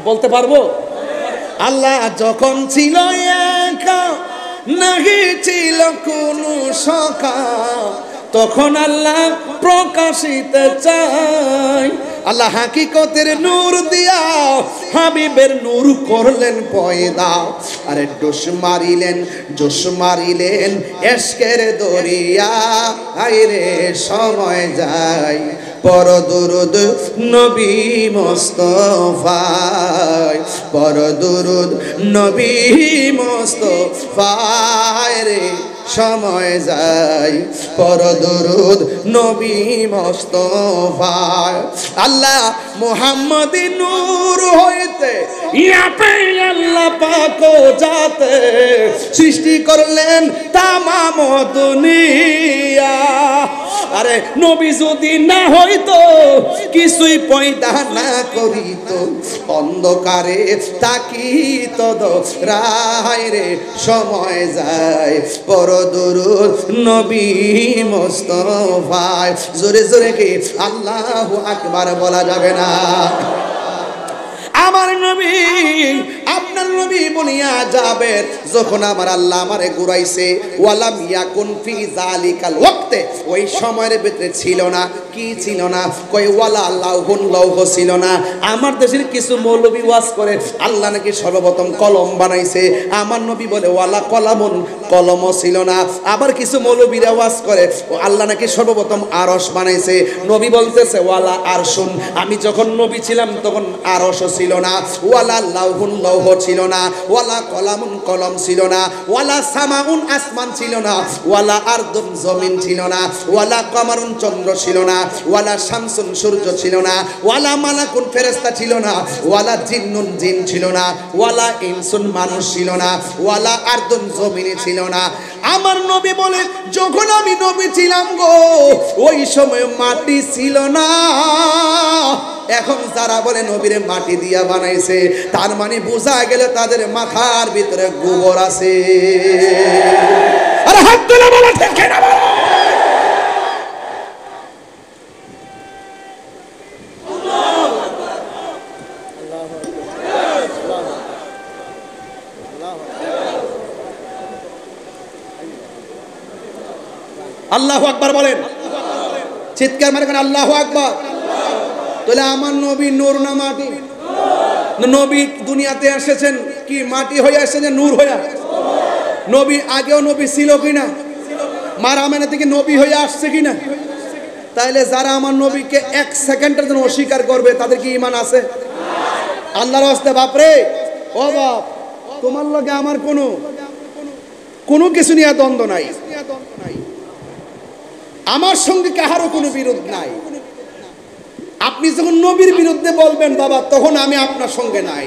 [SPEAKER 1] বলতে পারবো? আল্লাহ যখন ছিল একা, নাহি ছিল কোনো সখা, তখন আল্লাহ প্রকাশিতে চাই। আল্লাহ হাকিকতের নূর দিয়া হাবিবের নূর করলেন পয়দা। আরে ডোস মারিলেন এশকের দরিয়া, আইরে সময় যায় পর দুরুদ নবী মুস্তাফায়, পর দুরুদ নবী মুস্তাফায় রে সময় যায় পর দুরুদ নবী মুস্তাফায়। আল্লাহ মুহাম্মদি নূর হইতে ইয়াপে আল্লাহ পাক জাতে সৃষ্টি করলেন তামাম দুনিয়া। আরে নবী যদি না হইতো, কিছুই পয়দা না করিত, অন্ধকারে তাকিত রায় রে সময় যায় পর দুরুদ নবী মুস্তাফায়। জোরে জোরে কি আল্লাহু আকবার বলা যাবে না? আমার নবী আপনার নবী বলিয়া যাবে, যখন আমার আল্লাহ আমারে ঘুরাইছে, ওয়ালাম ইয়াকুন ফি যালিকাল ওয়াক্তে, ওই সময়ের ভিতরে ছিল না, কি ছিল না? কই ওয়ালা লাউহুন লৌহ ছিল না। আমার দেশের কিছু মৌলবী ওয়াজ করে আল্লাহ নাকি সর্বপ্রথম কলম বানাইছে, আমার নবী বলে ওয়ালা কলামুন, কলমও ছিল না। আবার কিছু মৌলবীরা ওয়াজ করে আল্লাহ নাকি সর্বপ্রথম আরশ বানাইছে, নবী বলতেছে ওয়ালা আরশুন। আমি যখন নবী ছিলাম তখন আরশও ছিল না, ওয়ালা লাউহুন লৌহ ছিল ছিল না, ওয়ালা কলামুন কলম ছিল না, ওয়ালা সামাউন আসমান ছিল না, ওয়ালা আরদুন জমিন ছিল না, ওয়ালা কমারুন চন্দ্র ছিল না, ওয়ালা শামসুন সূর্য ছিল না, ওয়ালা মালাকুন ফেরেশতা ছিল না, ওয়ালা জিন্নুন জিন ছিল না, ওয়ালা ইনসুন মানুষ ছিল না, ওয়ালা আরদুন জমিনে ছিল না। আমার নবী বলে যখন আমি নবী ছিলাম গো ওই সময় মাটি ছিল না। এখন যারা বলে নবীরে মাটি দিয়া বানাইছে তার মানে বোঝা গেল তাদের মাথার ভিতরে গোবর আছে। আরে হাত তুলে বলো ঠিক না বলো। আল্লাহু আকবার বলেন, চিৎকার মারে কেন আল্লাহু আকবার। তাহলে আমার নবী নূর না মাটি? নবী দুনিয়াতে এসেছেন কি মাটি হয়ে এসেছেন নূর হয়ে? নবী আগেও নবী ছিল কিনা? মার আমেনা থেকে নবী হয়ে আসছে কিনা? তাইলে যারা আমার নবীকে এক সেকেন্ডের জন্য অস্বীকার করবে তাদের কি ঈমান আছে? আল্লাহর রাস্তায় বাপরে ও বাপ, তোমার লগে আমার কোনো কিছু নিয়ে দ্বন্দ্ব নাই, আমার সঙ্গে কাহারও কোনো বিরোধ নাই। আপনি যখন নবীর বিরুদ্ধে বলবেন বাবা তখন আমি আপনার সঙ্গে নাই,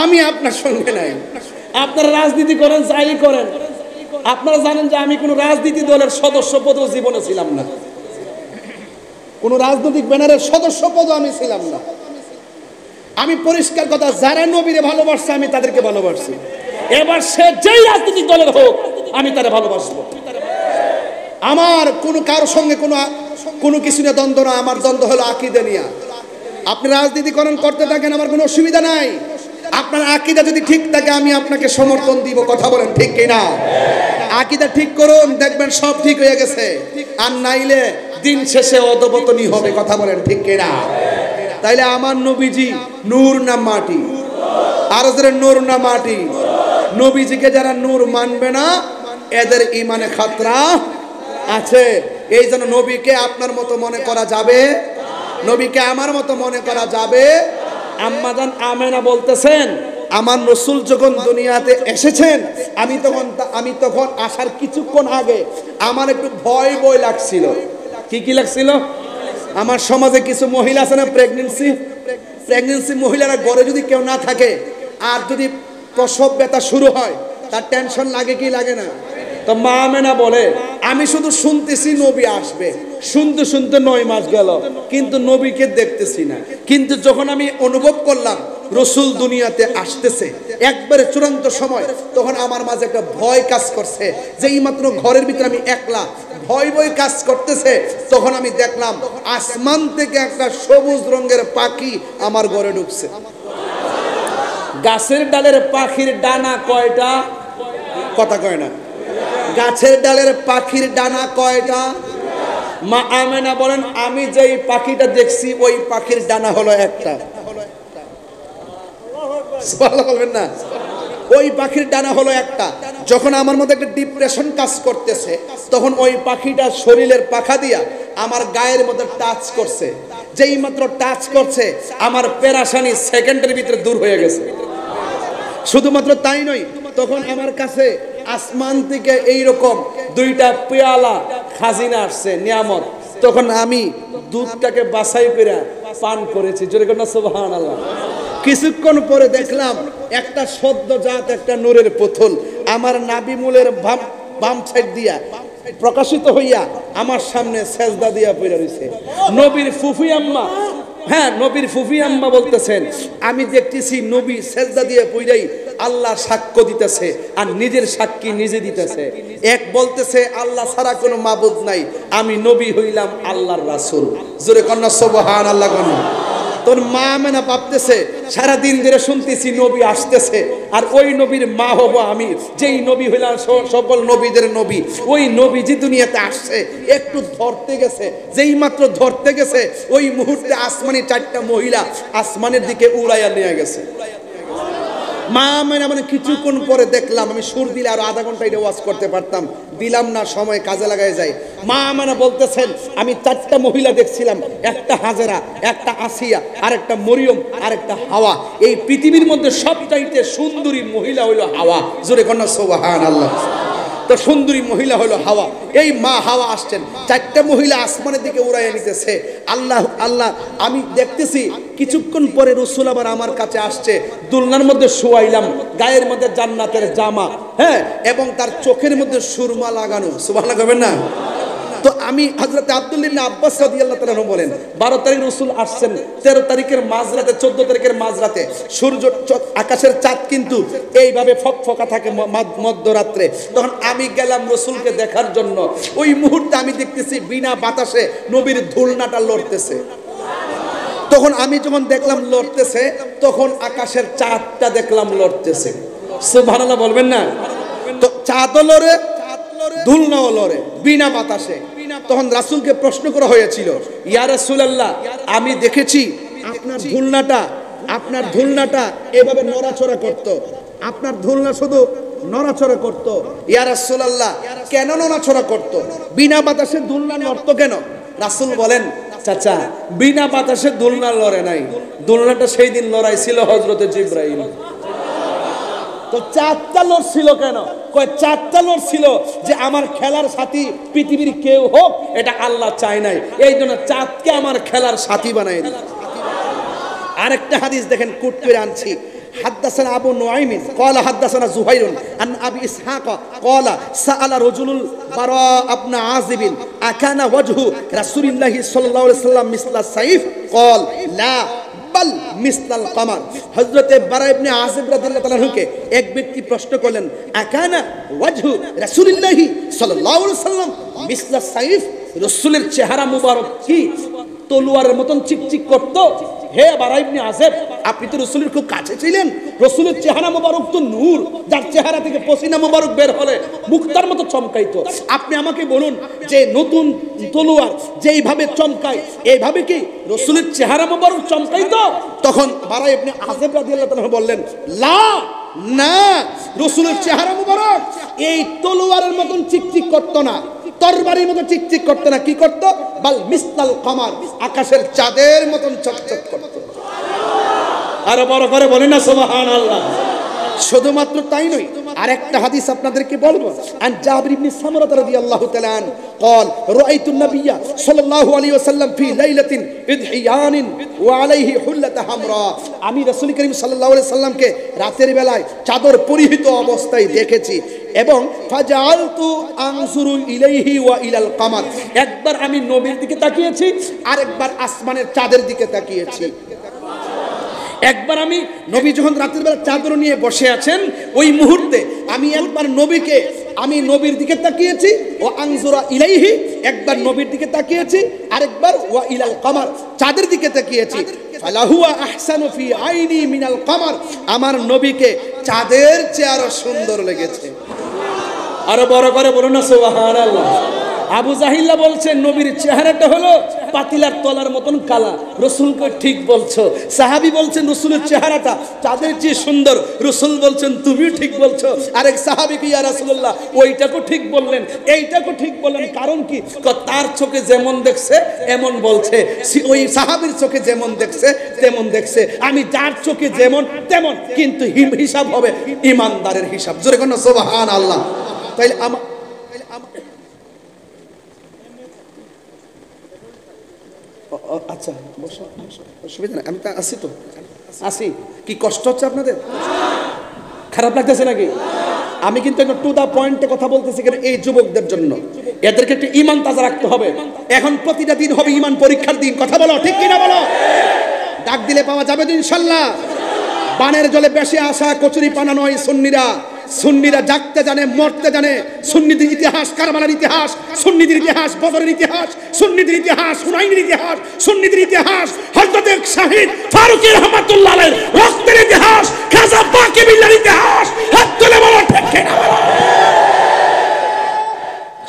[SPEAKER 1] আমি আপনার সঙ্গে নাই। আপনারা রাজনীতি করেন যাই করেন, আপনারা জানেন যে আমি কোনো রাজনীতি দলের সদস্য পদও জীবনে ছিলাম না, কোনো রাজনৈতিক ব্যানারের সদস্য পদও আমি ছিলাম না। আমি পরিষ্কার কথা, যারা নবীরে ভালোবাসছে আমি তাদেরকে ভালোবাসছি। এবার সে যেই রাজনৈতিক দলের হোক আমি তারে ভালোবাসবো। আমার কোনো কারোর সঙ্গে কোনো কিছু নিয়ে দ্বন্দ্ব না, আমার দ্বন্দ্ব হলো আকীদা নিয়ে। আপনি রাজনীতি করতে থাকেন, আমার কোনো অসুবিধা নাই। আপনার আকীদা যদি ঠিক থাকে আমি আপনাকে সমর্থন দিব, কথা বলেন ঠিক কিনা? আকীদা ঠিক করুন, দেখবেন সব ঠিক হয়ে গেছে। আর নাইলে দিন শেষে অধপতনী হবে, কথা বলেন ঠিক কিনা? তাইলে আমার নবীজি নূর না মাটি? আর যারা নূর না মাটি, নবীজিকে যারা নূর মানবে না এদের ঈমানে খাতরা আছে। এই জন্য নবীকে আপনার মতো মনে করা যাবে, নবীকে আমার মতো মনে করা যাবে। আম্মাজান আমেনা বলতেছেন আমার রাসূল যখন দুনিয়াতে এসেছেন আমি তখন আসার কিছুক্ষণ আগে আমার একটু ভয় লাগছিল। কি লাগছিল? আমার সমাজে কিছু মহিলা আছে না, প্রেগন্যান্সি মহিলারা ঘরে যদি কেউ না থাকে আর যদি প্রসব ব্যথা শুরু হয় তার টেনশন লাগে কি লাগে না? তো মা আমেনা বলে আমি শুধু শুনতেছি নবী আসবে, শুনতে 9 মাস গেল কিন্তু নবীকে দেখতেছি না। কিন্তু যখন আমি অনুভব করলাম রাসূল দুনিয়াতে আসতেছে একবারে চূড়ান্ত সময়, তখন আমার মাঝে একটা ভয় কাজ করছে যে এই মাত্র ঘরের ভিতরে আমি একলা, ভয় কাজ করতেছে। তখন আমি দেখলাম আসমান থেকে একটা সবুজ রঙের পাখি আমার ঘরে ঢুকছে। গাছের ডালের পাখির ডানা কয়টা? কথা কয় না। গাছের ডালের পাখির ডানা কয়টা? মা আমেনা বলেন আমি যেই পাখিটা দেখছি ওই পাখির ডানা হলো একটা। সুবহানাল্লাহ বলবেন না? ওই পাখির ডানা হলো একটা। যখন আমার মধ্যে একটা ডিপ্রেশন কাজ করতেছে তখন ওই পাখিটা শরীরের পাখা দিয়া আমার গায়ের মধ্যে টাচ করছে। যেই মাত্র টাচ করছে আমার পেরেশানি সেকেন্ডের ভিতরে দূর হয়ে গেছে। শুধুমাত্র তাই নয়, তখন আমার কাছে আসমান থেকে এইরকম 2টা পেয়ালা খাজিনা আসছে, নিয়ামত। তখন আমি দুধটাকে বাছাই করে পান করেছি। জোরে কর না সুবহানাল্লাহ। কিছুক্ষণ পরে দেখলাম একটা সদ্যজাত একটা নূরের পুতুল আমার নাভি মূলের বাম সাইড দিয়া প্রকাশিত হইয়া আমার সামনে সেজদা দিয়া পড়ে রইছে। নবীর ফুফি আম্মা, হ্যাঁ নবীর ফুফি আম্মা বলতেছেন আমি দেখতেছি নবী সেজদা দিয়ে পড়েই আল্লাহ সাক্ষ্য দিতেছে আর নিজের সাক্ষী নিজে দিতেছে। এক বলতেছে আল্লাহ ছাড়া কোনো মাবুদ নাই, আমি নবী হইলাম আল্লাহর রাসূল। জোরে কন্না সুবহানাল্লাহ কন্না। তোর মা আমেনা ভাবতেছে সারাদিন ধরে শুনতেছি নবী আসতেছে আর ওই নবীর মা হব আমি, যেই নবী হইলাম সকল নবীদের নবী। ওই নবী যে দুনিয়াতে আসছে একটু ধরতে গেছে, যেই মাত্র ধরতে গেছে ওই মুহূর্তে আসমানি 4টা মহিলা আসমানের দিকে উড়াইয়া নিয়ে গেছে। মা মানে কিছুক্ষণ পরে দেখলাম আমি সুর দিলে আরো আধা ঘন্টা এটা ওয়াজ করতে পারতাম, দিলাম না, সময় কাজে লাগাই যায়। মা মানে বলতেছেন আমি 4টা মহিলা দেখছিলাম, একটা হাজেরা, একটা আসিয়া, আর একটা মরিয়ম, আর একটা হাওয়া। এই পৃথিবীর মধ্যে সবচাইতে সুন্দরী মহিলা হইল হাওয়া। জোরে কন্যা সুবহানাল্লাহ। তো সুন্দরী মহিলা হলো হাওয়া। এই মা হাওয়া আসছেন, 4টা মহিলা আসমানের দিকে উড়াইয়া নিতেছে। আল্লাহ আল্লাহ, আমি দেখতেছি কিছুক্ষণ পরে রাসূল আবার আমার কাছে আসছে। দুলনার মধ্যে শুয়াইলাম, গায়ের মধ্যে জান্নাতের জামা, হ্যাঁ, এবং তার চোখের মধ্যে সুরমা লাগানো। সুবহানাল্লাহ কইবেন না? তো আমি হযরত আব্দুল্লাহ ইবনে আব্বাস রাদিয়াল্লাহু তাআলা বলেন 12 তারিখ রাসূল আসছেন, 13 তারিখের মাঝরাতে, 14 তারিখের মাঝরাতে সূর্য, আকাশের চাঁদ কিন্তু এইভাবে ফকফকা থাকে মধ্যরাত্রে। তখন আমি গেলাম রাসূলকে দেখার জন্য। ওই মুহূর্তে আমি দেখতেছি বিনা বাতাসে নবীর ধুলনাটা লড়তেছে। তখন আমি যখন দেখলাম লড়তেছে, তখন আকাশের চাঁদটা দেখলাম লড়তেছে। সুবহানাল্লাহ বলবেন না? তো চাঁদও লড়ে, ধুলনাও লড়ে বিনা বাতাসে। তখন রাসূলকে প্রশ্ন করা হয়েছিল, ইয়া রাসূলুল্লাহ, আমি দেখেছি আপনার ধুলনাটা এভাবে নড়াচড়া করত, আপনার ধুলনা শুধু নড়াচড়া করত। ইয়া রাসূলুল্লাহ, কেন নড়াচড়া করত? বিনা বাতাসে ধুলনা নড়তো কেন? রাসূল বলেন, চাচা, বিনা বাতাসে দোলনা লড়ে নাই, দোলনাটা সেই দিন লড়াইছিল হযরতে জিবরাইল। তো চাঁদটা লড়ছিল কেন? কয় চাঁদটা লড়ছিল যে আমার খেলার সাথী পৃথিবীর কেউ হোক, এটা আল্লাহ চায় নাই, এই জন্য চাঁদকে আমার খেলার সাথী বানাই দিল। আরেকটা হাদিস দেখেন, কুট করে আনছি। حدثنا أبو نعيم قال حدثنا زهير عن أبي إسحاق قال سأل رجل براء بن عازب أكان وجه رسول الله صلى الله عليه وسلم مثل السيف قال لا بل مثل القمر। হযরত বারা ইবনে আযিব রাদিয়াল্লাহু তাআলা কে এক ব্যক্তি প্রশ্ন করলেন, আকানা ওয়াজহু রাসূলুল্লাহি সাল্লাল্লাহু আলাইহি ওয়াসাল্লাম মিসলা সাইফ, রাসূলের চেহারা মুবারক কি তলোয়ারের মতন চিকচিক করত? হে বারা ইবনে আযিব, আপনি তো রাসূলের খুব কাছে ছিলেন, রাসূলের চেহারা মোবারক তো নূর, যার চেহারা থেকে পসিনা মোবারক বের হলে মুক্তার মতো চমকাইতো। আপনি আমাকে বলুন যে নতুন তলোয়ার যেইভাবে চমকায়, এইভাবে কি রাসূলের চেহারা মোবারক চমকাইতো? তখন বারা ইবনে আযিব রাদিয়াল্লাহু তাআলা বললেন, লা, না, রাসূলের চেহারা মোবারক এই তলোয়ারের মতন চিকচিক করতো না, তরবারির মতো চিকচিক করতো না। কি করতো? বাল মিসলাল কমার, আকাশের চাঁদের মতন চকচক করতো। আরো বড় করে বলেন না সুবহানাল্লাহ। শুধুমাত্র তাই নয়, আরেকটা হাদিস আপনাদেরকে বলবো। আন জাবির ইবনে সামরা রাদিয়াল্লাহু তাআলা আন قال رايت النبي صلى الله عليه وسلم في ليله اذحيان وعليه حله حمراء। আমি রাসূল করিম সাল্লাল্লাহু আলাইহি সাল্লামকে রাতের বেলায় চাদর পরিহিত অবস্থায় দেখেছি এবং ফাজালতু আনসুরু ইলাইহি ওয়া ইলাল কামার, একবার আমি নবীর দিকে তাকিয়েছি, আরেকবার আসমানের চাঁদের দিকে তাকিয়েছি। একবার আমি নবী যখন রাতের বেলা চাদর নিয়ে বসে আছেন, ওই মুহূর্তে আমি একবার নবীকে, আমি নবীর দিকে তাকিয়েছি, ও আনজুরা ইলাইহি, একবার নবীর দিকে তাকিয়েছি, আরেকবার ওয়া ইলাল কামার, চাঁদের দিকে তাকিয়েছি। ফালাহুয়া আহসানু ফি আইনি মিনাল কামার, আমার নবীকে চাঁদের চেয়ে আরো সুন্দর লেগেছে। আরো বড় করে বলুন না সুবহানাল্লাহ। আবু জাহিল্লা বলছেন নবীর চেহারাটা হলো পাতিলার তলার মতন কালা। রাসূলকে ঠিক বলছো। সাহাবী বলছেন রাসূলের চেহারাটা চাঁদের চেয়ে সুন্দর। রাসূল বলছেন তুমিও ঠিক বলছো। আরেক সাহাবী কি, ইয়া রাসূলুল্লাহ, ওইটাকে ঠিক বললেন, এইটাকে ঠিক বললেন, কারণ কি? তার চোখে যেমন দেখছে এমন বলছে, ওই সাহাবীর চোখে যেমন দেখছে তেমন দেখছে, আমি যার চোখে যেমন তেমন, কিন্তু হিসাব হবে ইমানদারের হিসাব। জোরে কোন সুবহানাল্লাহ। তাইলে আচ্ছা বসো, অসুবিধা নাই, আমি তো আসি, তো আসি। কি কষ্ট হচ্ছে আপনাদের? খারাপ লাগতেছে নাকি? আমি কিন্তু একটু টু দা পয়েন্টে কথা বলতেছি, কেন এই যুবকদের জন্য, এদেরকে একটু ঈমান তাজা রাখতে হবে। এখন প্রতিটা দিন হবে ঈমান পরীক্ষার দিন। কথা বলো, ঠিক কিনা বলো? ডাক দিলে পাওয়া যাবে তো ইনশাআল্লাহ। বানের জলে বেশি আসা কচুরি পানা নয় সুন্নিরা। সুন্নিরা জাগতে জানে, মরতে জানে। সুন্নিদের ইতিহাস কারবালার ইতিহাস, সুন্নিদের ইতিহাস বদরের ইতিহাস, সুন্নিদের ইতিহাস হুনাইনের ইতিহাস, সুন্নিদের ইতিহাস হযরত শাহীদ ফারুকী রাহমাতুল্লাহ আলাইহির রক্তের ইতিহাস, খাজা বাকি বিল্লাহর ইতিহাস। হাত তুলে বলো ঠিক কিনা বলো?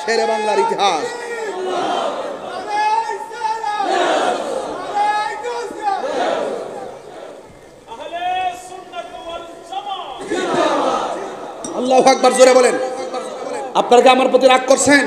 [SPEAKER 1] শেরে বাংলার ইতিহাস। আল্লাহু আকবার জোরে বলেন। আপনারা কি আমার প্রতি রাগ করছেন?